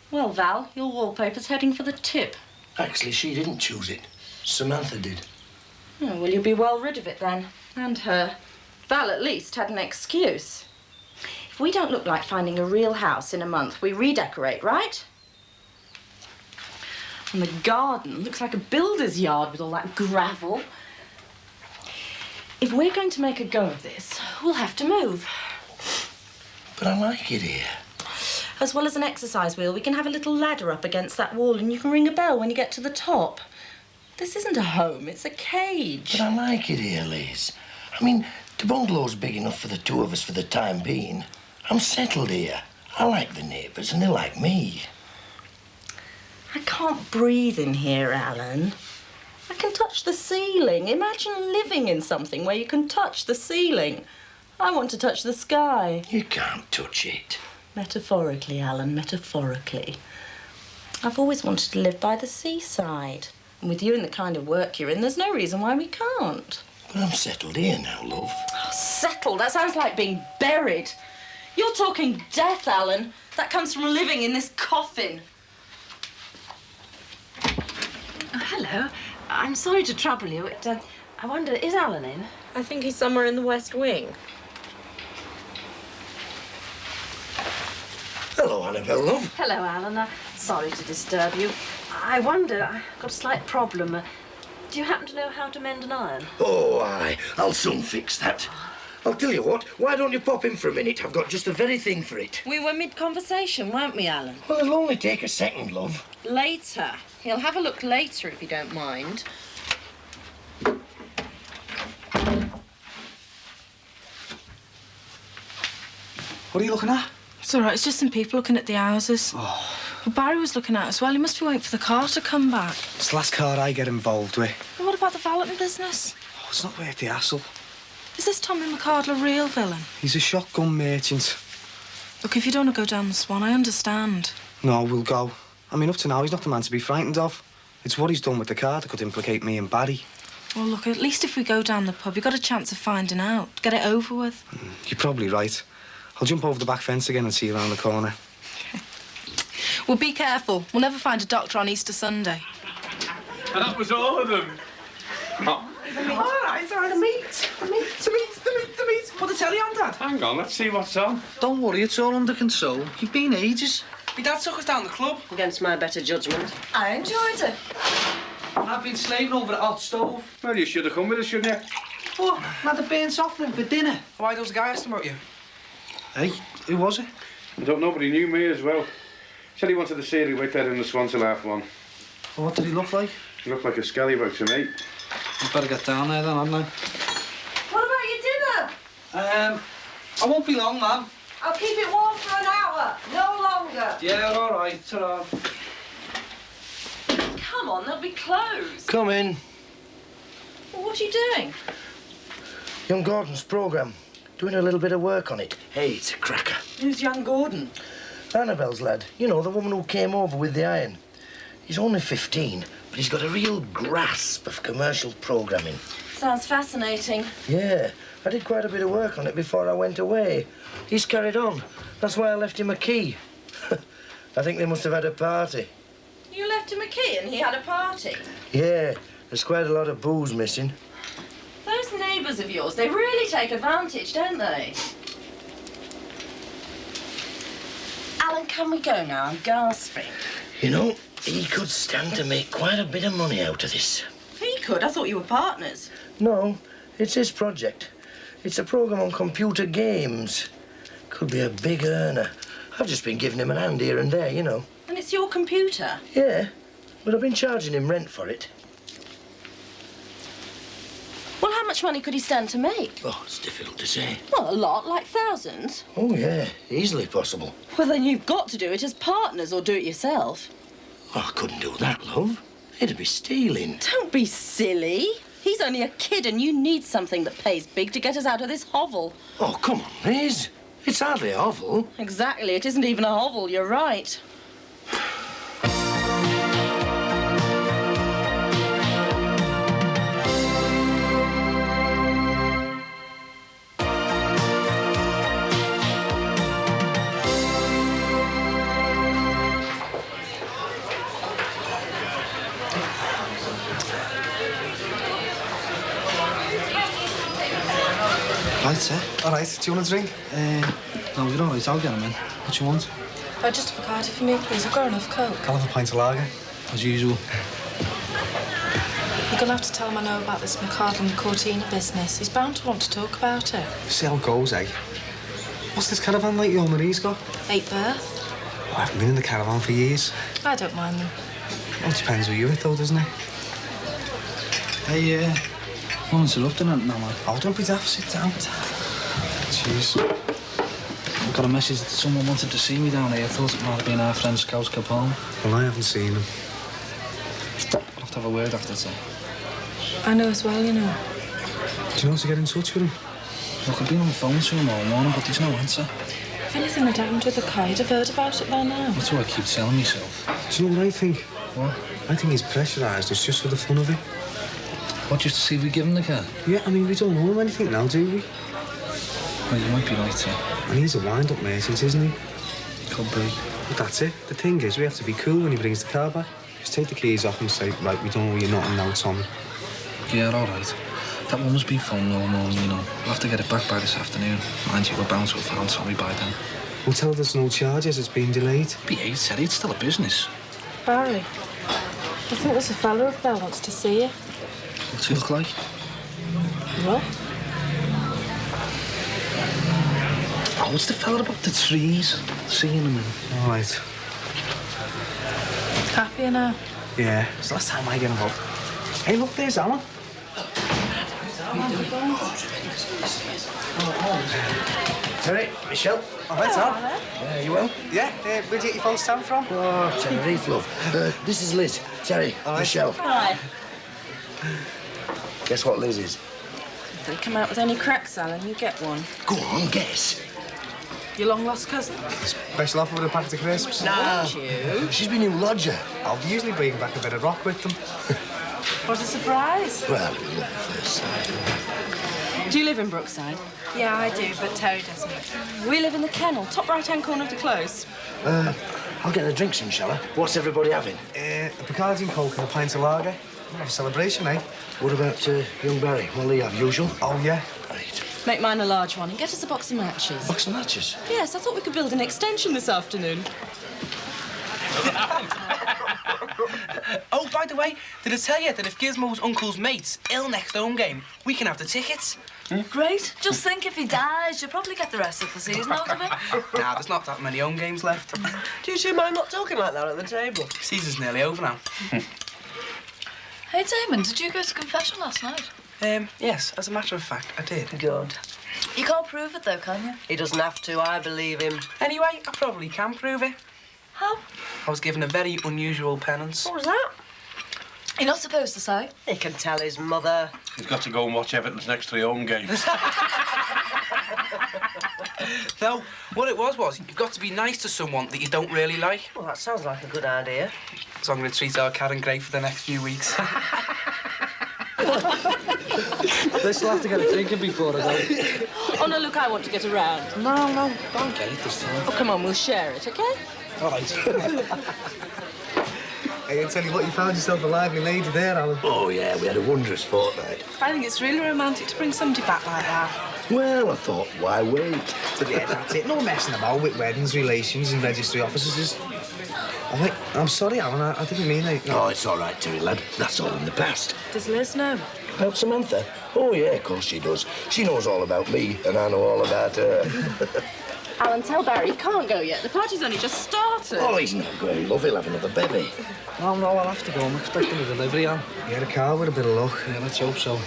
Well, Val, your wallpaper's heading for the tip. Actually, she didn't choose it. Samantha did. Oh, well, you'll be well rid of it then. And her. Val, at least, had an excuse. If we don't look like finding a real house in a month, we redecorate, right? And the garden looks like a builder's yard with all that gravel. If we're going to make a go of this, we'll have to move. But I like it here. As well as an exercise wheel, we can have a little ladder up against that wall and you can ring a bell when you get to the top. This isn't a home, it's a cage. But I like it here, Liz. I mean, the bungalow's big enough for the two of us for the time being. I'm settled here. I like the neighbours and they like me. I can't breathe in here, Alan. I can touch the ceiling. Imagine living in something where you can touch the ceiling. I want to touch the sky. You can't touch it. Metaphorically, Alan, metaphorically. I've always wanted to live by the seaside. And with you and the kind of work you're in, there's no reason why we can't. But I'm settled here now, love. Oh, settled? That sounds like being buried. You're talking death, Alan. That comes from living in this coffin. Oh, hello. I'm sorry to trouble you. I wonder, is Alan in? I think he's somewhere in the West Wing. Hello, Annabelle, love. Hello, Alan. Sorry to disturb you. I wonder, I've got a slight problem. Do you happen to know how to mend an iron? Oh, aye. I'll soon fix that. I'll tell you what, why don't you pop in for a minute? I've got just the very thing for it. We were mid-conversation, weren't we, Alan? Well, it'll only take a second, love. Later. He'll have a look later if you don't mind. What are you looking at? It's all right, it's just some people looking at the houses. Oh. Well, Barry was looking at as well. He must be waiting for the car to come back. It's the last car I get involved with. Well, what about the valeting business? Oh, it's not worth the hassle. Is this Tommy McCardle a real villain? He's a shotgun merchant. Look, if you don't want to go down the Swan, I understand. No, we'll go. I mean, up to now, he's not the man to be frightened of. It's what he's done with the car that could implicate me and Barry. Well, look, at least if we go down the pub, you've got a chance of finding out. Get it over with. You're probably right. I'll jump over the back fence again and see you around the corner. Well, be careful. We'll never find a doctor on Easter Sunday. And that was all of them. Oh. All right, the meat. The meat. Put the telly on, Dad. Hang on, let's see what's on. Don't worry, it's all under control. You've been ages. My dad took us down the club. Against my better judgment. I enjoyed it. I've been slaving over the hot stove. Well, you should have come with us, shouldn't you? Oh, had the burnt offering for dinner. Why those guys asked about you? Hey, who was it? I don't know, but he knew me as well. Said he wanted to see you wait there in the Swan till half one. Well, what did he look like? He looked like a scallywag to me. I'd better get down there then, hadn't I? What about your dinner? I won't be long, ma'am. I'll keep it warm for an hour, no longer. Yeah, all right, ta-ra. Come on, they'll be closed. Come in. Well, what are you doing? Young Gordon's programme. Doing a little bit of work on it. Hey, it's a cracker. Who's young Gordon? Annabelle's lad. You know, the woman who came over with the iron. He's only 15, but he's got a real grasp of commercial programming. Sounds fascinating. Yeah, I did quite a bit of work on it before I went away. He's carried on. That's why I left him a key. I think they must have had a party. You left him a key and he had a party? Yeah, there's quite a lot of booze missing. Those neighbours of yours, they really take advantage, don't they? Alan, can we go now? I'm gasping. You know, he could stand to make quite a bit of money out of this. He could? I thought you were partners. No, it's his project. It's a programme on computer games. Could be a big earner. I've just been giving him a hand here and there, you know. And it's your computer? Yeah, but I've been charging him rent for it. Well, how much money could he stand to make? Oh, it's difficult to say. Well, a lot, like thousands. Oh, yeah, easily possible. Well, then you've got to do it as partners or do it yourself. Oh, I couldn't do that, love. It'd be stealing. Don't be silly. He's only a kid and you need something that pays big to get us out of this hovel. Oh, come on, Liz. It's hardly a hovel. Exactly. It isn't even a hovel. You're right. right, sir. All right, do you want a drink? No, you're all right, I'll get him in. What do you want? Just a Bacardi for me, please. I've got enough Coke. I'll have a pint of lager, as usual. You're going to have to tell him I know about this McCardle Cortina business. He's bound to want to talk about it. See how it goes, eh? What's this caravan like your Marie's got? 8 berth. I haven't been in the caravan for years. I don't mind them. Well, it depends who you're with, though, doesn't it? Hey, I'm interrupting it now, man. Oh, don't be daft. Sit down. Jeez. I got a message that someone wanted to see me down here. I thought it might have been our friend Scout Capone. Well, I haven't seen him. I'll have to have a word after that. I know as well, you know. Do you know how to get in touch with him? Look, I've been on the phone to him all morning, but there's no answer. If anything had happened with the car, you'd have heard about it by now. That's what I keep telling myself. Do you know what I think? What? I think he's pressurised us just for the fun of it. What, just to see if we give him the car? Yeah, I mean, we don't owe him anything now, do we? Well, you might be right, sir. And he's a wind-up merchant, isn't he? Could be. But that's it. The thing is, we have to be cool when he brings the car back. Just take the keys off and say, right, we don't owe you nothing now, Tommy. Yeah, all right. That woman's been phoned all morning, you know. We'll have to get it back by this afternoon. Mind you, we're bound to have found Tommy by then. We'll tell her there's no charges, it's been delayed. Behave, Teddy, it's still a business. Barry, I think there's a fella up there wants to see you. What's he look like? What? Oh, what's the fella about the trees? Seeing him in. All right. Happier now? Yeah, it's the last time I get involved. Hey, look, there's Alan. Terry, Michelle. All right, Al. Yeah, you well? Yeah, where'd you get your phone stand from? Oh, Tenerife, love. This is Liz. Terry, Michelle. Hi. Guess what Liz is? If they come out with any cracks, Alan, you get one. Go on, guess. Your long-lost cousin? Special offer with a packet of crisps? Nah. Would you? She's my new lodger. I'll usually bring back a bit of rock with them. What a surprise. Well, we love at first sight. Do you live in Brookside? Yeah, I do, but Terry doesn't. We live in the Kennel, top right-hand corner of the close. I'll get the drinks in, shall I? What's everybody having? A Bacardi and Coke and a pint of lager. We'll have a celebration, eh? What about young Barry? What'll he have? Usual? Oh, yeah. Right. Make mine a large one and get us a box of matches. Box of matches? Yes, I thought we could build an extension this afternoon. Oh, by the way, did I tell you that if Gizmo's uncle's mate's ill next home game, we can have the tickets? Great. Just think if he dies, you'll probably get the rest of the season out of it. Nah, there's not that many home games left. Do you two mind not talking like that at the table? Season's nearly over now. Hey, Damon, did you go to confession last night? Yes, as a matter of fact, I did. Good. You can't prove it, though, can you? He doesn't have to, I believe him. Anyway, I probably can prove it. How? I was given a very unusual penance. What was that? You're not supposed to say. He can tell his mother. He's got to go and watch Everton's next 3 home games. Though, what it was you've got to be nice to someone that you don't really like. Well, that sounds like a good idea. So I'm going to treat our Karen great for the next few weeks. They still have to get a drink in before I go. Oh, no, look, I want to get around. No, don't get it this time. Oh, come on, we'll share it, OK? All right. Hey, I tell you what, you found yourself a lively lady there, Alan. Oh, yeah, we had a wondrous fortnight. I think it's really romantic to bring somebody back like that. Well, I thought, why wait? Yeah, that's it. No messing about with weddings, relations and registry offices. I'm sorry, Alan, I didn't mean it. Oh, it's all right, Terry, lad. That's all in the past. Does Liz know? About Samantha? Oh, yeah, of course she does. She knows all about me, and I know all about her. Alan, tell Barry he can't go yet. The party's only just started. Oh, he's not going, love. He'll have another baby. No, I'll have to go. I'm expecting a delivery, Alan. Yeah, a car with a bit of luck. Yeah, let's hope so.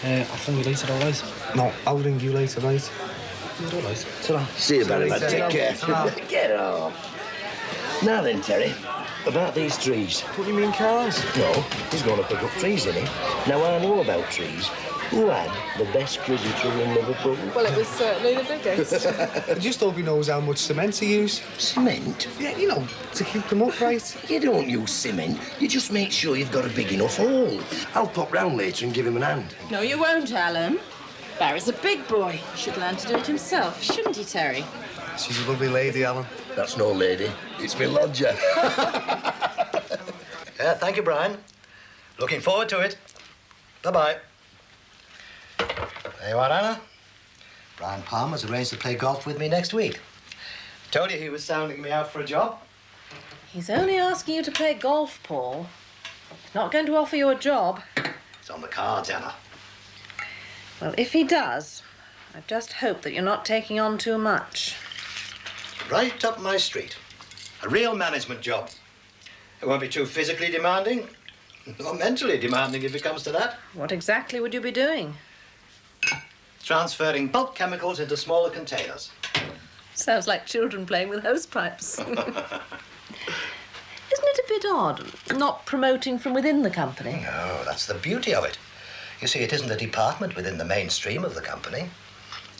I'll phone you later, all right? No, I'll ring you later, right? You're all right. Ta-ra. See you, Barry, lad. Take care. Ta-ra. Get off. Now then, Terry, about these trees. What do you mean, cars? No, he's going to pick up trees, isn't he? Now, I know about trees. Who had the best Chrissy tree in Liverpool? Well, it was certainly the biggest. I just hope he knows how much cement to use. Cement? Yeah, you know, to keep them upright. You don't use cement. You just make sure you've got a big enough hole. I'll pop round later and give him an hand. No, you won't, Alan. Barry's a big boy. He should learn to do it himself, shouldn't he, Terry? She's a lovely lady, Alan. That's no lady. It's me lodger. Yeah, thank you, Brian. Looking forward to it. Bye-bye. There you are, Anna. Brian Palmer's arranged to play golf with me next week. Told you he was sounding me out for a job. He's only asking you to play golf, Paul. He's not going to offer you a job. It's on the cards, Anna. Well, if he does, I just hope that you're not taking on too much. Right up my street. A real management job. It won't be too physically demanding, or mentally demanding if it comes to that. What exactly would you be doing? Transferring bulk chemicals into smaller containers. Sounds like children playing with hose pipes. Isn't it a bit odd not promoting from within the company? No, that's the beauty of it. You see, it isn't a department within the mainstream of the company.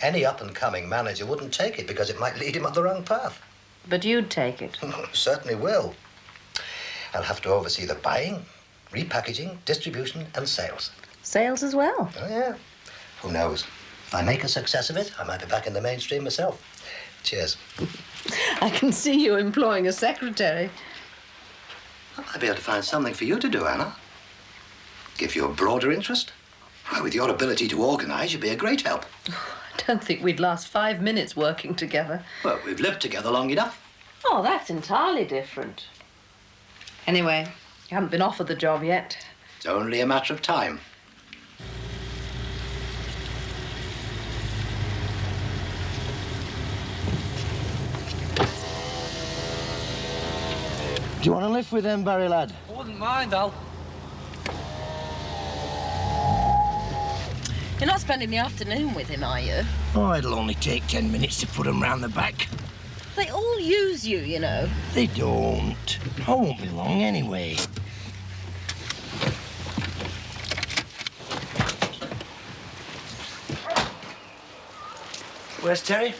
Any up-and-coming manager wouldn't take it because it might lead him on the wrong path. But you'd take it? Certainly will. I'll have to oversee the buying, repackaging, distribution and sales. Sales as well? Oh, yeah. Who knows? If I make a success of it, I might be back in the mainstream myself. Cheers. I can see you employing a secretary. I might be able to find something for you to do, Anna. Give you a broader interest. Why, with your ability to organise, you'd be a great help. I don't think we'd last 5 minutes working together. Well, we've lived together long enough. Oh, that's entirely different. Anyway, you haven't been offered the job yet. It's only a matter of time. Do you want to lift with them, Barry, lad? I wouldn't mind, Al. You're not spending the afternoon with him, are you? Oh, it'll only take 10 minutes to put them round the back. They all use you, you know. They don't. I won't be long anyway. Where's Terry?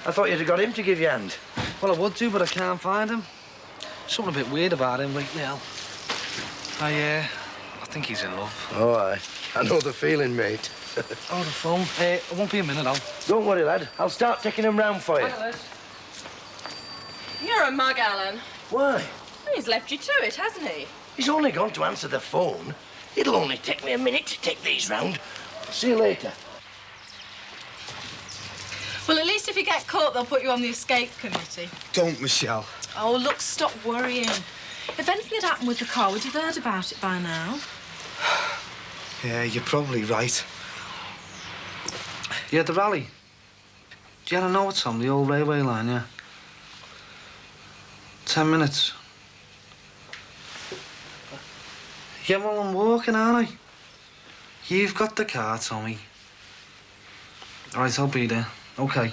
I thought you'd have got him to give you a hand. Well, I would do, but I can't find him. Something a bit weird about him lately, Al. I think he's in love. Oh, I know the feeling, mate. Oh, the phone. I won't be a minute, Al. Don't worry, lad. I'll start taking him round for you. You're a mug, Alan. Why? He's left you to it, hasn't he? He's only gone to answer the phone. It'll only take me a minute to take these round. See you later. Well, at least if you get caught, they'll put you on the escape committee. Don't, Michelle. Oh, look, stop worrying. If anything had happened with the car, would you've heard about it by now? Yeah, you're probably right. Yeah, the rally. Do you know it's on the old railway line, yeah? 10 minutes. Yeah, well, I'm walking, aren't I? You've got the car, Tommy. All right, I'll be there. OK.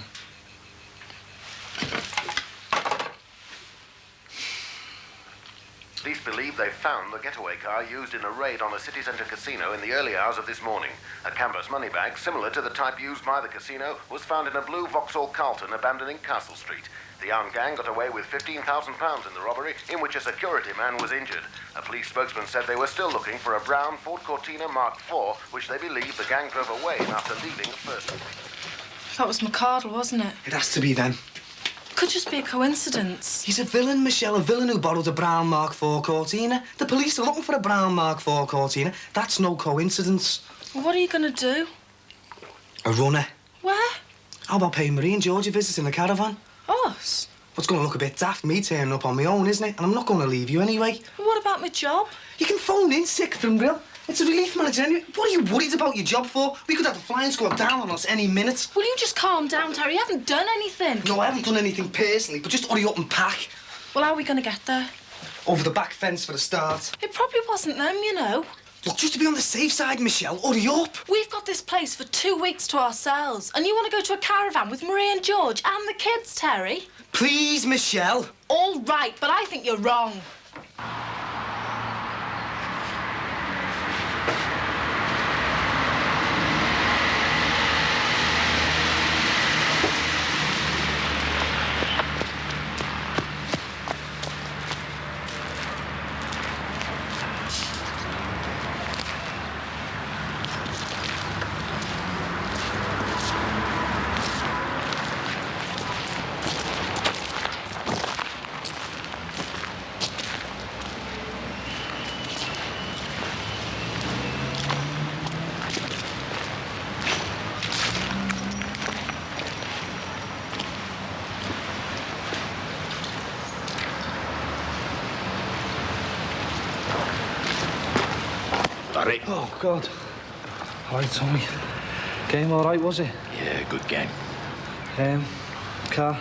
Police believe they've found the getaway car used in a raid on a city centre casino in the early hours of this morning. A canvas money bag, similar to the type used by the casino, was found in a blue Vauxhall Carlton abandoning Castle Street. The armed gang got away with £15,000 in the robbery, in which a security man was injured. A police spokesman said they were still looking for a brown Ford Cortina Mark IV, which they believe the gang drove away after leaving a first. That was McCardle, wasn't it? It has to be then. Could just be a coincidence. He's a villain, Michelle, a villain who borrowed a brown Mark IV Cortina. The police are looking for a brown Mark IV Cortina. That's no coincidence. Well, what are you going to do? A runner. Where? How about paying Marie and George a visit in the caravan? Us? What's going to look a bit daft, me turning up on my own, isn't it? And I'm not going to leave you anyway. Well, what about my job? You can phone in sick from Brill. It's a relief manager anyway. What are you worried about your job for? We could have the flying squad down on us any minute. Will you just calm down, Terry? You haven't done anything. No, I haven't done anything personally, but just hurry up and pack. Well, how are we going to get there? Over the back fence for a start. It probably wasn't them, you know. Look, just to be on the safe side, Michelle, hurry up. We've got this place for 2 weeks to ourselves, and you want to go to a caravan with Marie and George and the kids, Terry? Please, Michelle. All right, but I think you're wrong. Barry. Oh, God. All right, Tommy. Game all right, was it? Yeah, good game. Car?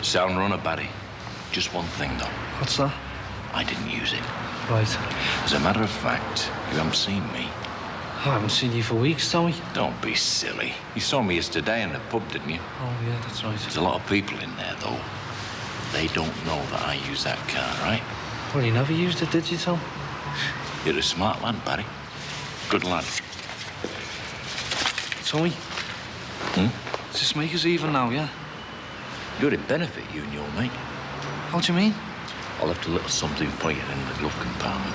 Sound runner, Barry. Just one thing, though. What's that? I didn't use it. Right. As a matter of fact, you haven't seen me. I haven't seen you for weeks, Tommy. Don't be silly. You saw me yesterday in the pub, didn't you? Oh, yeah, that's right. There's a lot of people in there, though. They don't know that I use that car, right? Well, you never used it, did you, Tom? You're a smart lad, Barry. Good lad. Tommy? Does this make us even now, yeah? You'd benefit, you and your mate. How do you mean? I left a little something for you in the glove compartment.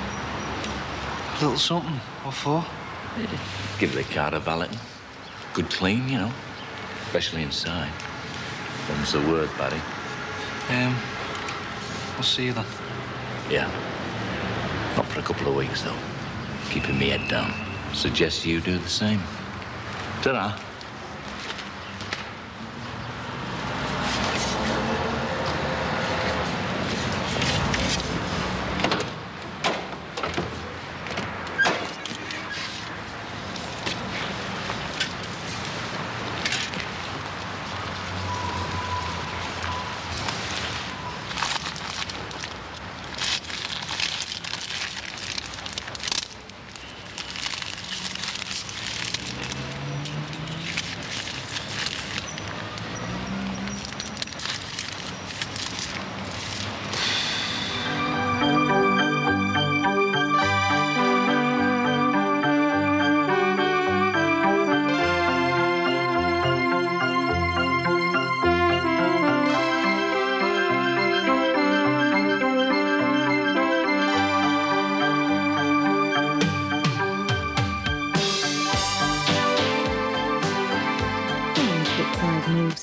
A little something? What for? Give the car a valeting. Good clean, you know. Especially inside. Them's the word, Barry. I'll see you then. Yeah. Not for a couple of weeks, though. Keeping me head down. Suggest you do the same. Ta-ra.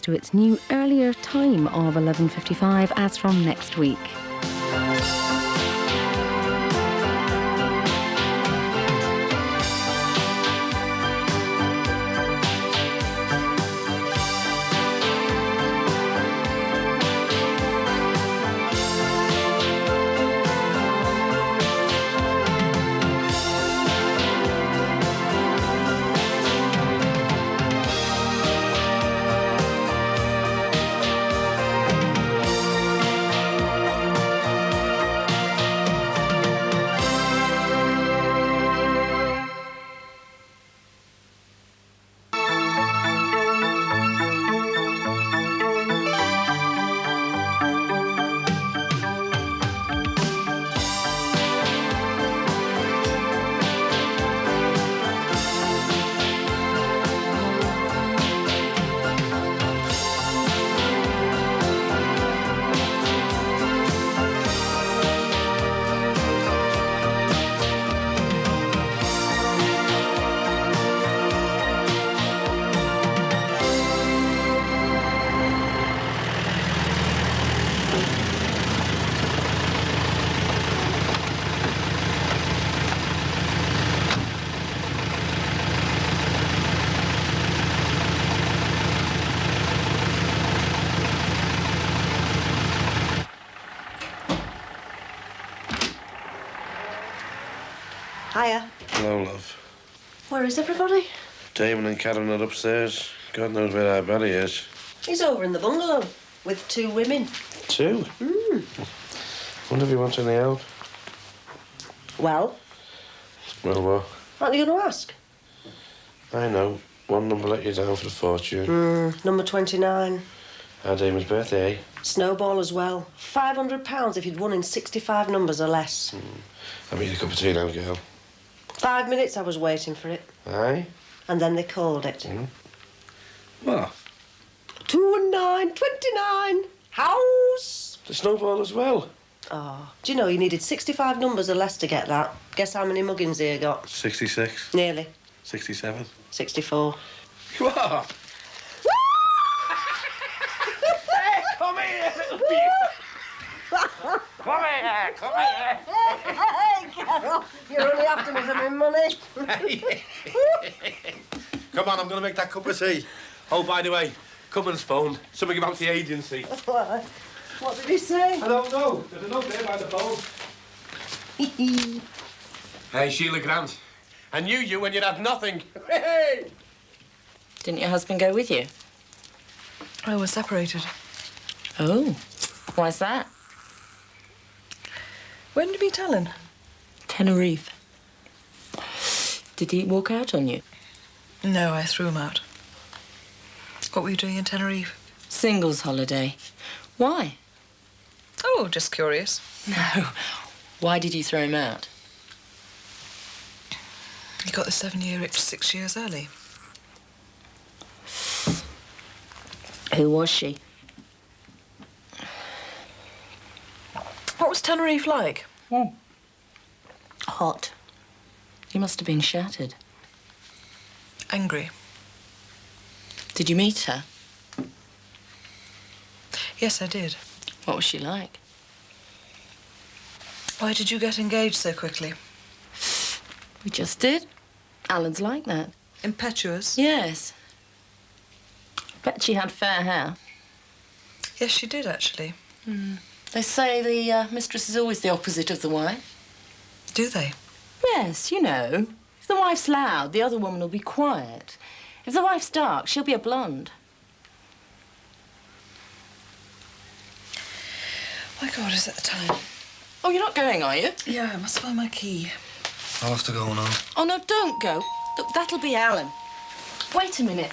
To its new earlier time of 11:55 as from next week. Hiya. Hello, love. Where is everybody? Damon and Karen are upstairs. God knows where our Barry is. He's over in the bungalow with 2 women. 2? Wonder if he wants any help. Well? Well, what? What are you going to ask? I know. One number let you down for the fortune. Number 29. Our Damon's birthday, eh? Snowball as well. £500 if you'd won in 65 numbers or less. I'll make you a cup of tea now, girl. 5 minutes I was waiting for it. Aye? And then they called it. What? 2 and 9, 29. House. The snowball as well? Oh, do you know you needed 65 numbers or less to get that? Guess how many muggins here got? 66. Nearly. 67. 64. What? Hey, come here, little Come here, come here. Hey, Carol, you're only after me for my money. Come on, I'm going to make that cup of tea. Oh, by the way, Cummin's phoned. Something about the agency. What did he say? I don't know. There's a note there by the phone. Hey, Sheila Grant. I knew you when you'd had nothing. Hey! Didn't your husband go with you? Oh, we're separated. Oh, why's that? When did you meet Alan? Tenerife. Did he walk out on you? No, I threw him out. What were you doing in Tenerife? Singles holiday. Why? Oh, just curious. No. Why did you throw him out? He got the 7-year itch 6 years early. Who was she? What was Tenerife like? Hot. You must have been shattered. Angry. Did you meet her? Yes, I did. What was she like? Why did you get engaged so quickly? We just did. Alan's like that. Impetuous? Yes. Bet she had fair hair. Yes, she did, actually. They say the mistress is always the opposite of the wife. Do they? Yes, you know. If the wife's loud, the other woman will be quiet. If the wife's dark, she'll be a blonde. My God, is it the time? Oh, you're not going, are you? Yeah, I must find my key. I'll have to go now. Oh, no, don't go. Look, that'll be Alan. Wait a minute.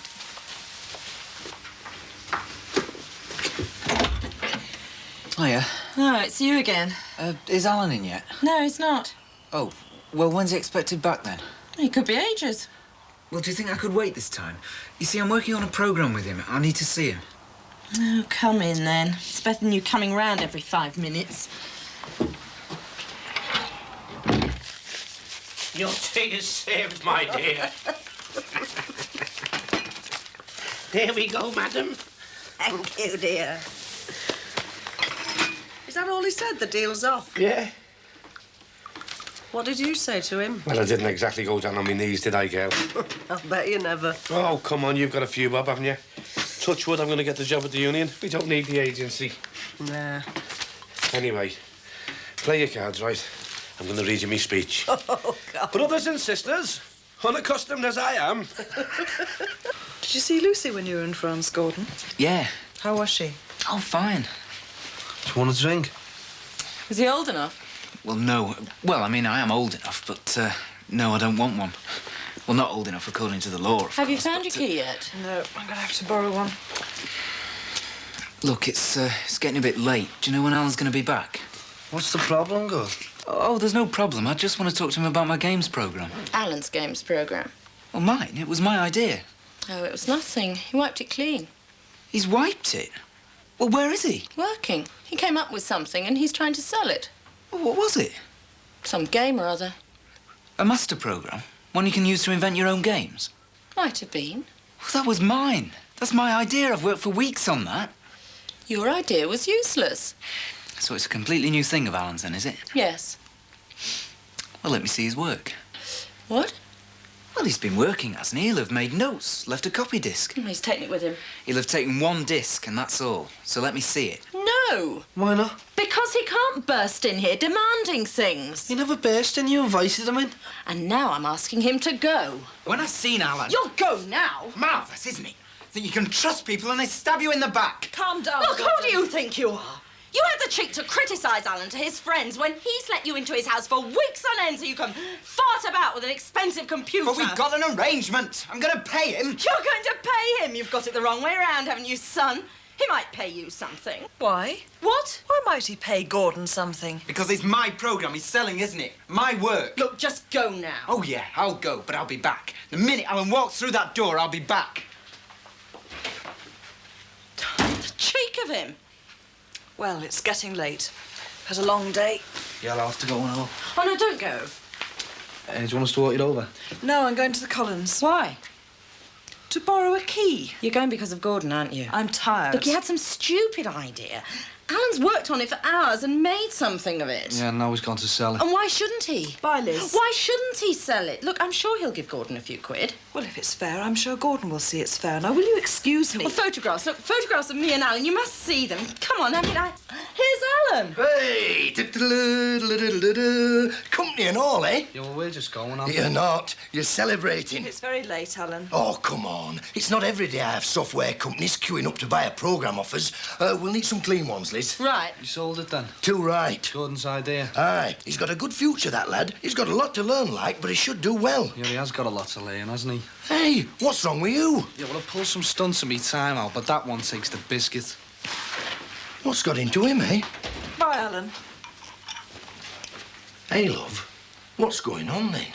Hiya. Oh, it's you again. Is Alan in yet? No, he's not. Oh, well, when's he expected back then? He could be ages. Well, do you think I could wait this time? You see, I'm working on a programme with him. I need to see him. Oh, come in then. It's better than you coming round every 5 minutes. Your tea is saved, my dear. There we go, madam. Thank you, dear. Is that all he said? The deal's off? Yeah. What did you say to him? Well, I didn't exactly go down on my knees, did I, girl? I'll bet you never. Oh, come on, you've got a few bob, haven't you? Touch wood, I'm going to get the job at the union. We don't need the agency. Nah. Anyway, play your cards, right? I'm going to read you my speech. Oh, God. Brothers and sisters, unaccustomed as I am. Did you see Lucy when you were in France, Gordon? Yeah. How was she? Oh, fine. Do you want a drink? Is he old enough? Well, no. Well, I mean, I am old enough, but, no, I don't want one. Well, not old enough according to the law, of Have you course, found your but, key yet? No, I'm gonna have to borrow one. Look, it's getting a bit late. Do you know when Alan's going to be back? What's the problem, Gus? Oh, there's no problem. I just want to talk to him about my games programme. Alan's games programme. Well, mine. It was my idea. Oh, it was nothing. He wiped it clean. He's wiped it? Well, where is he? Working. He came up with something and he's trying to sell it. Well, what was it? Some game or other. A master programme? One you can use to invent your own games? Might have been. Well, that was mine. That's my idea. I've worked for weeks on that. Your idea was useless. So it's a completely new thing of Alan's then, is it? Yes. Well, let me see his work. What? Well, he's been working, hasn't he? He'll have made notes, left a copy disc. He's taken it with him. He'll have taken one disc, and that's all. So let me see it. No! Why not? Because he can't burst in here demanding things. He never burst in, you invited him in. And now I'm asking him to go. When I've seen Alan... You'll go now. Marvellous, isn't he? That you can trust people and they stab you in the back. Calm down. Look, who do you think you are? You had the cheek to criticise Alan to his friends when he's let you into his house for weeks on end so you can fart about with an expensive computer. But we've got an arrangement. I'm going to pay him. You're going to pay him? You've got it the wrong way around, haven't you, son? He might pay you something. Why? What? Why might he pay Gordon something? Because it's my programme he's selling, isn't it? My work. Look, just go now. Oh, yeah, I'll go, but I'll be back. The minute Alan walks through that door, I'll be back. The cheek of him. Well, it's getting late. Had a long day. Yeah, I'll have to go now. Oh, no, don't go. Do you want us to walk it over? No, I'm going to the Collins. Why? To borrow a key. You're going because of Gordon, aren't you? I'm tired. Look, he had some stupid idea. Alan Alan's worked on it for hours and made something of it. Yeah, now he's gone to sell it. And why shouldn't he? Bye, Liz. Why shouldn't he sell it? Look, I'm sure he'll give Gordon a few quid. Well, if it's fair, I'm sure Gordon will see it's fair. Now, will you excuse me? Well, photographs. Look, photographs of me and Alan. You must see them. Come on, I mean, Here's Alan. Hey! Company and all, eh? Yeah, well, we're just going on. You're not. You're celebrating. It's very late, Alan. Oh, come on. It's not every day I have software companies queuing up to buy a programme off us. We'll need some clean ones, Liz. Right. You sold it then? Too right. Gordon's idea. Aye. He's got a good future, that lad. He's got a lot to learn, like, but he should do well. Yeah, he has got a lot to learn, hasn't he? Hey, what's wrong with you? Yeah, well, I pulled some stunts in me time out, but that one takes the biscuit. What's got into him, eh? Bye, Alan. Hey, love. What's going on, then?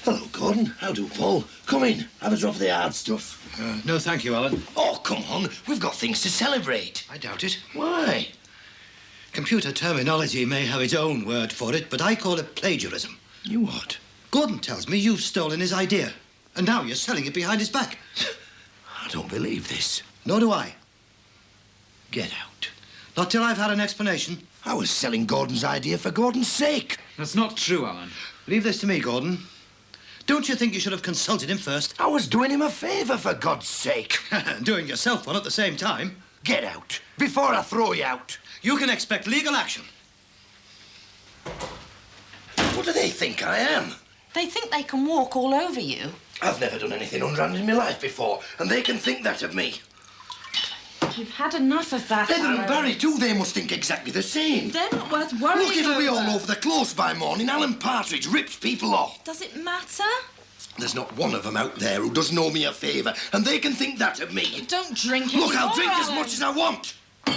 Hello, Gordon. How do, Paul? Come in. Have a drop of the hard stuff. No, thank you, Alan. Oh, come on. We've got things to celebrate. I doubt it. Why? Computer terminology may have its own word for it, but I call it plagiarism. You what? Gordon tells me you've stolen his idea, and now you're selling it behind his back. I don't believe this. Nor do I. Get out. Not till I've had an explanation. I was selling Gordon's idea for Gordon's sake. That's not true, Alan. Leave this to me, Gordon. Don't you think you should have consulted him first? I was doing him a favour, for God's sake. Doing yourself one at the same time. Get out, before I throw you out. You can expect legal action. What do they think I am? They think they can walk all over you. I've never done anything underhand in my life before, and they can think that of me. You've had enough of that, Heather and Alan. Barry, too, they must think exactly the same. They're not worth worrying Look, it'll be over. all over the close by morning. Alan Partridge rips people off. Does it matter? There's not one of them out there who doesn't owe me a favour, and they can think that of me. Don't drink Look, anymore, I'll drink as Alan. much as I want. Do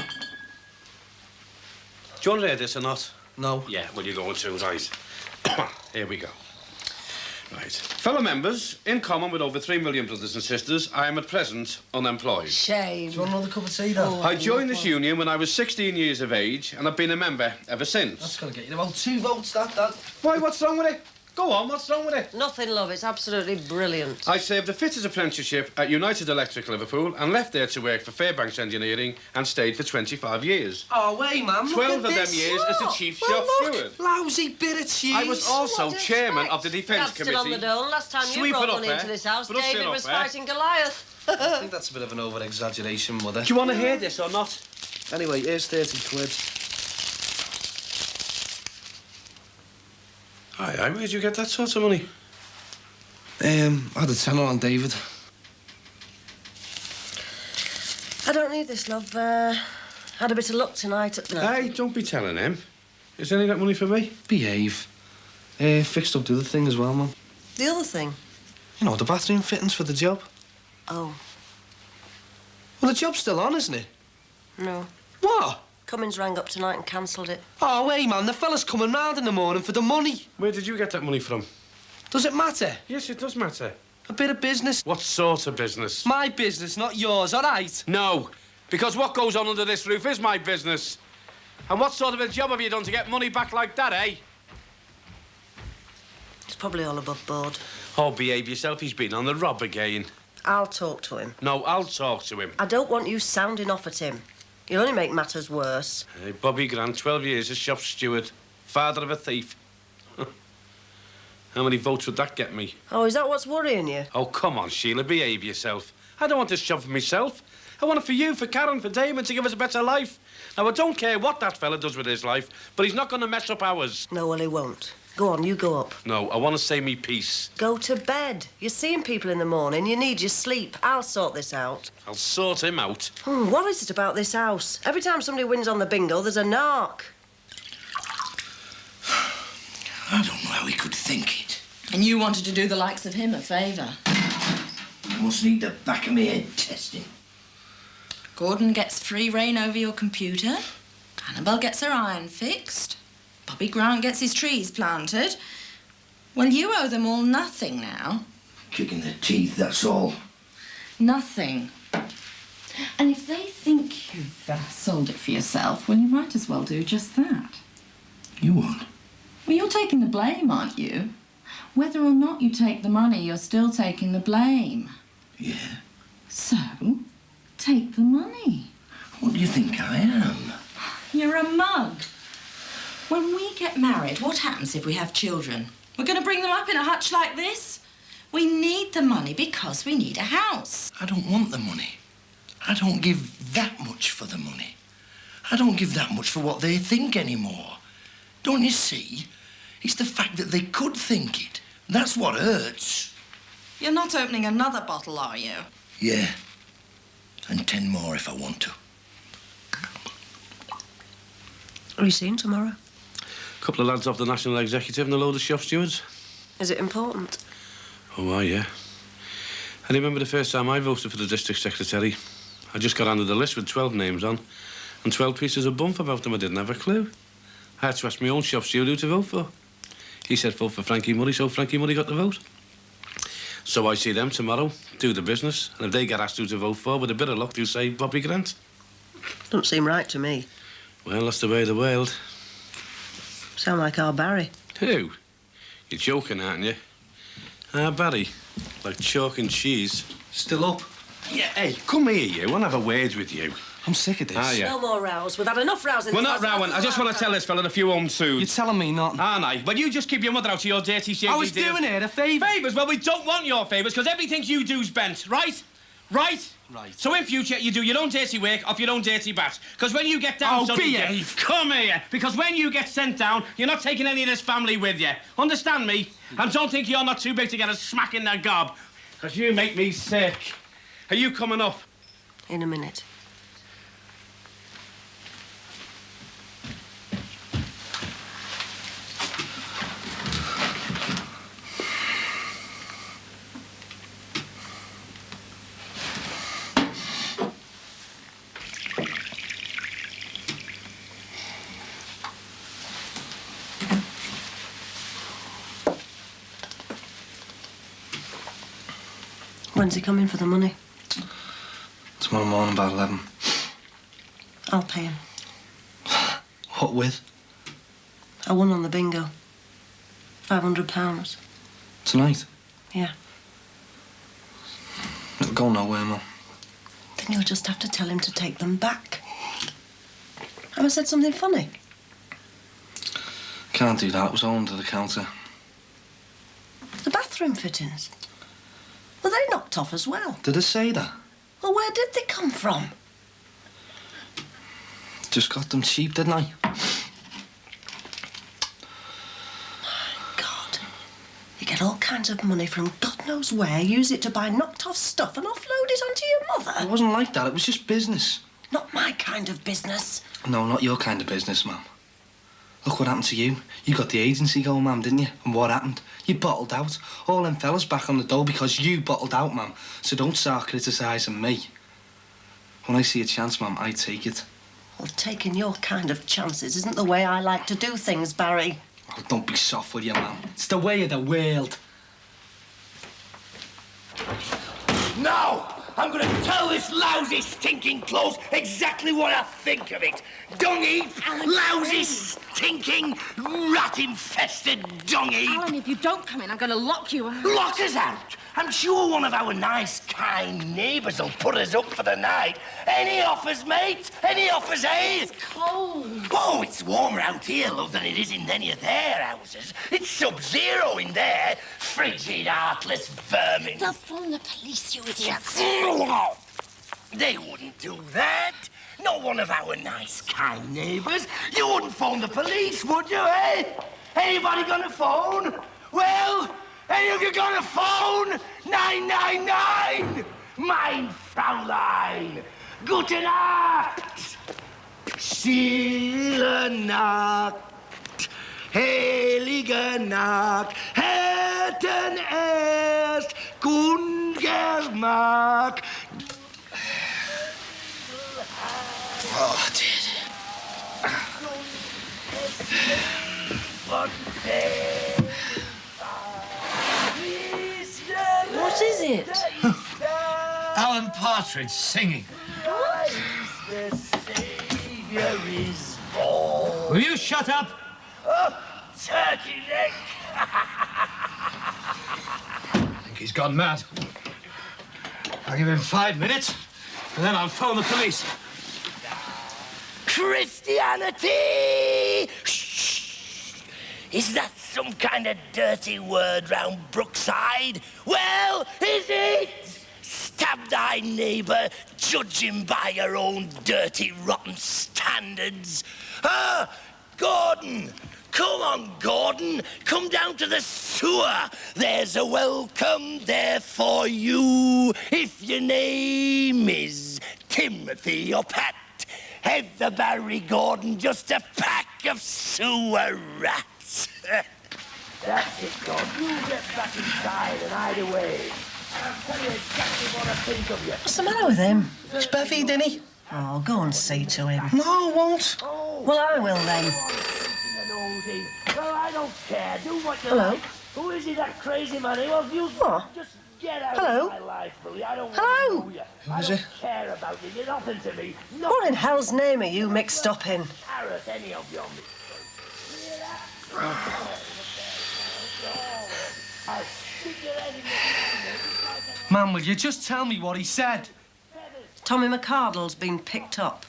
you want to hear this or not? No. Yeah, well, you're going to, right. Here we go. Right. Fellow members, in common with over 3 million brothers and sisters, I am at present unemployed. Shame. Do you want another cup of tea, though? I joined this union when I was 16 years of age, and I've been a member ever since. That's going to get you about 2 votes, that. Why, what's wrong with it? Go on, what's wrong with it? Nothing, love. It's absolutely brilliant. I served a fitters apprenticeship at United Electric Liverpool and left there to work for Fairbanks Engineering and stayed for 25 years. Oh, wait, man. 12 of them years as the chief shop steward. Lousy bit of cheese. I was also chairman of the Defence That's still on Committee. the dome. Last time you Sweep brought it up, one into this house, Put us David it up, was fighting Goliath. I think that's a bit of an over-exaggeration, Mother. Do you want to hear this or not? Anyway, here's 30 quid. Aye, where'd you get that sort of money? I had a tenner on David. I don't need this, love. Had a bit of luck tonight at the... Hey, don't be telling him. Is any of that money for me? Behave. Fixed up the other thing as well, man. The other thing? You know, the bathroom fittings for the job. Oh. Well, the job's still on, isn't it? No. What? Cummins rang up tonight and cancelled it. Oh, hey, man, the fella's coming round in the morning for the money. Where did you get that money from? Does it matter? Yes, it does matter. A bit of business. What sort of business? My business, not yours, all right? No, because what goes on under this roof is my business. And what sort of a job have you done to get money back like that, eh? It's probably all above board. Oh, behave yourself. He's been on the rob again. I'll talk to him. No, I'll talk to him. I don't want you sounding off at him. You'll only make matters worse. Hey, Bobby Grant, 12 years as shop steward, father of a thief. How many votes would that get me? Oh, is that what's worrying you? Oh, come on, Sheila, behave yourself. I don't want this job for myself. I want it for you, for Karen, for Damon, to give us a better life. Now, I don't care what that fella does with his life, but he's not going to mess up ours. No, well, he won't. Go on, you go up. No, I want to say me piece. Go to bed. You're seeing people in the morning. You need your sleep. I'll sort this out. I'll sort him out. What is it about this house? Every time somebody wins on the bingo, there's a narc. I don't know how he could think it. And you wanted to do the likes of him a favour. I must need the back of my head testing. Gordon gets free rein over your computer. Annabelle gets her iron fixed. Bobby Grant gets his trees planted. Well, you owe them all nothing now. Kicking their teeth, that's all. Nothing. And if they think you've sold it for yourself, well, you might as well do just that. You what? Well, you're taking the blame, aren't you? Whether or not you take the money, you're still taking the blame. Yeah. So, take the money. What do you think I am? You're a mug. When we get married, what happens if we have children? We're going to bring them up in a hutch like this? We need the money because we need a house. I don't want the money. I don't give that much for the money. I don't give that much for what they think anymore. Don't you see? It's the fact that they could think it. That's what hurts. You're not opening another bottle, are you? Yeah. And 10 more if I want to. Are you seeing tomorrow? A couple of lads off the National Executive and a load of shop stewards. Is it important? Oh, yeah. I remember the first time I voted for the district secretary. I just got handed a list with 12 names on and 12 pieces of bump about them. I didn't have a clue. I had to ask my own shop steward who to vote for. He said vote for Frankie Murray, so Frankie Murray got the vote. So I see them tomorrow, do the business, and if they get asked who to vote for, with a bit of luck, they'll say Bobby Grant. Don't seem right to me. Well, that's the way of the world. Sound like our Barry. Who? You're joking, aren't you? Barry, like chalk and cheese. Still up? Yeah, hey, come here, you. I want to have a word with you. I'm sick of this. Are you? No more rows. We've had enough rows in We're this not house. rowing. I just want to tell this fella a few home truths. You're telling me nothing. Aren't I? Well, you just keep your mother out of your dirty, shady I was doing her a favour. Favours? Well, we don't want your favours, because everything you do's bent, right? Right? Right. So in future, you do your own dirty work off your own dirty bat. Because when you get down... Oh, behave. Come here. Because when you get sent down, you're not taking any of this family with you. Understand me? And don't think you're not too big to get a smack in the gob. Because you make me sick. Are you coming up? In a minute. When's he coming for the money? Tomorrow morning about 11. I'll pay him. What with? I won on the bingo. £500. Tonight? Yeah. It'll go nowhere, Mum. Then you'll just have to tell him to take them back. Have I said something funny? Can't do that. It was all under the counter. The bathroom fittings. Well, they knocked off as well. Did it say that? Well, where did they come from? Just got them cheap, didn't I? God. You get all kinds of money from God knows where, use it to buy knocked-off stuff and offload it onto your mother. It wasn't like that. It was just business. Not my kind of business. No, not your kind of business, Mum. Look what happened to you. You got the agency going, Mum, didn't you? And what happened? You bottled out. All them fellas back on the dole because you bottled out, Mum. So don't start criticising me. When I see a chance, Mum, I take it. Well, taking your kind of chances isn't the way I like to do things, Barry. Oh, don't be soft with you, Mum. It's the way of the world. Now, I'm going to tell this lousy, stinking clothes exactly what I think of it. Dung heap, lousy, stinking, rat-infested dung heap. Alan, if you don't come in, I'm going to lock you out. Lock us out? I'm sure one of our nice, kind neighbours will put us up for the night. Any offers, mate? Any offers, eh? It's cold. Oh, it's warmer out here, love, than it is in any of their houses. It's sub-zero in there. Frigid, heartless vermin. They'll phone the police, you idiots. They wouldn't do that. Not one of our nice, kind neighbours. You wouldn't phone the police, would you, eh? Anybody gonna phone? Well, any of you gonna phone? 999! Mein Fraulein! Gute Nacht! Stille Nacht! Heilige Nacht! Hätten erst Kundgeschmack! Oh, dude. What is it? Alan Partridge singing. the Saviour is born. Will you shut up? Oh, turkey neck. I think he's gone mad. I'll give him 5 minutes, and then I'll phone the police. Christianity! Shh! Is that some kind of dirty word round Brookside? Well, is it? Stab thy neighbour, judge him by your own dirty, rotten standards. Ah, Gordon! Come on, Gordon. Come down to the sewer. There's a welcome there for you. If your name is Timothy or Pat, Heather, Barry, Gordon, just a pack of sewer rats. That's it, Gordon. You get back inside and hide away. I'll tell you exactly what I think of you. What's the matter with him? He's bevied, didn't he? Oh, go and see to him. No, I won't. Oh. Well, I will then. Well, I don't care. Do what you Hello? like. Who is he, that crazy man? Well, you just get out Hello? of my life, Billy. I don't Hello? want to know you. Who I is don't it? care about you. You're nothing to me. Nothing. What in hell's name are you mixed up in? Carrot, any of you. Man, will you just tell me what he said? Tommy McCardle's been picked up.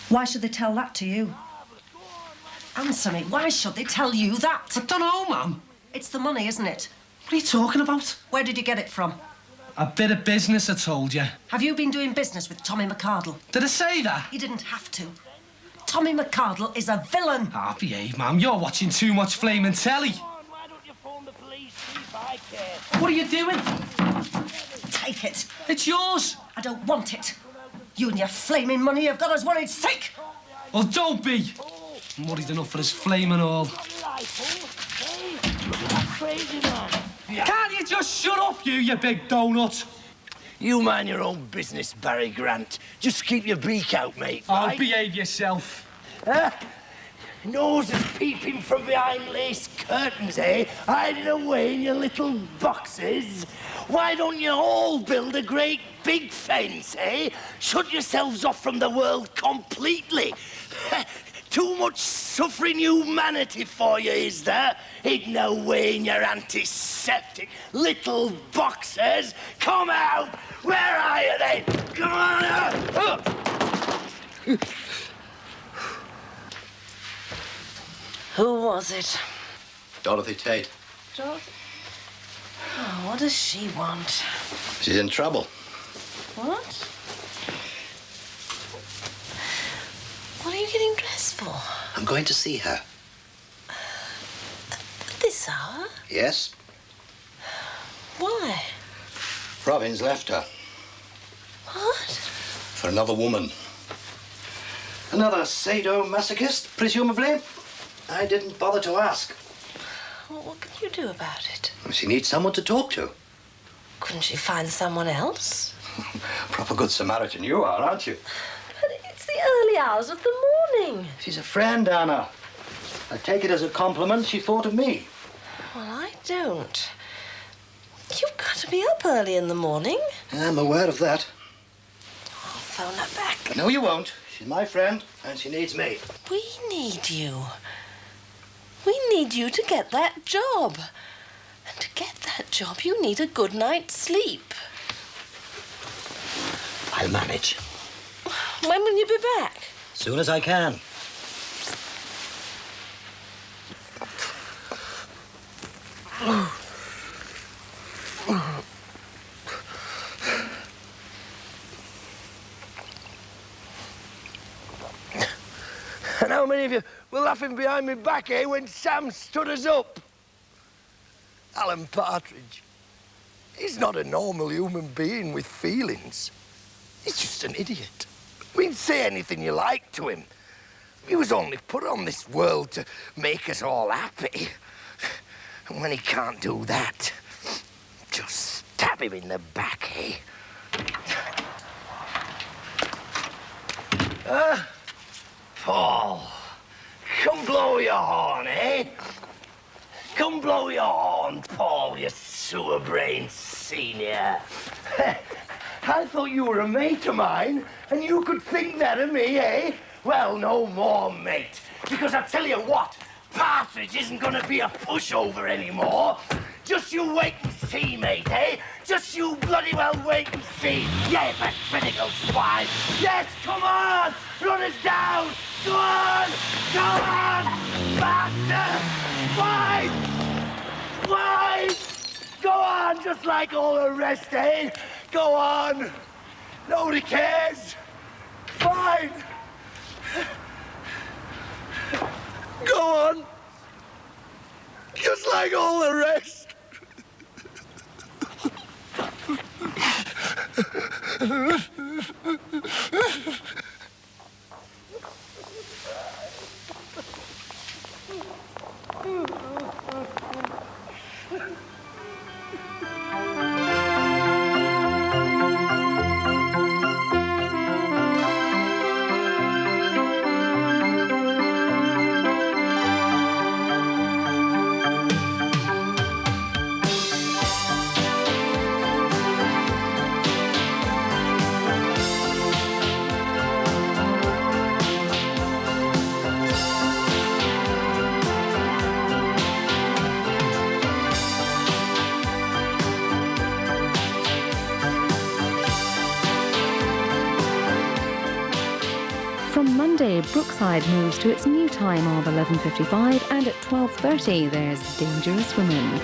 Why should they tell that to you? Answer me. Why should they tell you that? I don't know, Mum. It's the money, isn't it? What are you talking about? Where did you get it from? A bit of business, I told you. Have you been doing business with Tommy McCardle? Did I say that? You didn't have to. Tommy McCardle is a villain. Ah, behave, Mum. You're watching too much flaming telly. Why don't you phone the police? See if I care. What are you doing? Take it. It's yours. I don't want it. You and your flaming money have got us worried sick. Well, don't be. I'm worried enough for his flame and all. Crazy man. Can't you just shut up, you big donut? You mind your own business, Barry Grant. Just keep your beak out, mate. Oh, right? behave yourself. Noses peeping from behind lace curtains, eh? Hiding away in your little boxes. Why don't you all build a great big fence, eh? Shut yourselves off from the world completely. Too much suffering humanity for you, is there? Hidden away in your antiseptic little boxes. Come out! Where are you then? Come on out! Who was it? Dorothy Tate. Dorothy? Oh, what does she want? She's in trouble. What? What are you getting dressed for? I'm going to see her. At this hour? Yes? Why? Robin's left her What? for another woman. Another sadomasochist, presumably. I didn't bother to ask. Well, what can you do about it? She needs someone to talk to. Couldn't she find someone else? Proper good Samaritan you are, aren't you? But it's the early hours of the morning. She's a friend, Anna. I take it as a compliment she thought of me. Well, I don't. You've got to be up early in the morning. I'm aware of that. I'll phone her back. No, you won't. She's my friend, and she needs me. We need you. We need you to get that job. And to get that job, you need a good night's sleep. I'll manage. When will you be back? As soon as I can. And how many of you were laughing behind me back, eh, when Sam stood us up? Alan Partridge. He's not a normal human being with feelings. He's just an idiot. I mean, say anything you like to him. He was only put on this world to make us all happy. And when he can't do that, just stab him in the back, eh? Paul, come blow your horn, eh? blow your horn, Paul, you sewer-brained senior. I thought you were a mate of mine, and you could think that of me, eh? Well, no more, mate. Because I tell you what, Partridge isn't going to be a pushover anymore. Just you wait and see, mate, eh? Just you bloody well wait and see. Yeah, that critical swine. Yes, come on! Run us down! Go on! Go on! Faster! Wide! Wide! Go on, just like all the rest, eh? Go on! Nobody cares! Fine! Go on! Just like all the rest! From Monday, Brookside moves to its new time of 11:55, and at 12:30 there's Dangerous Women.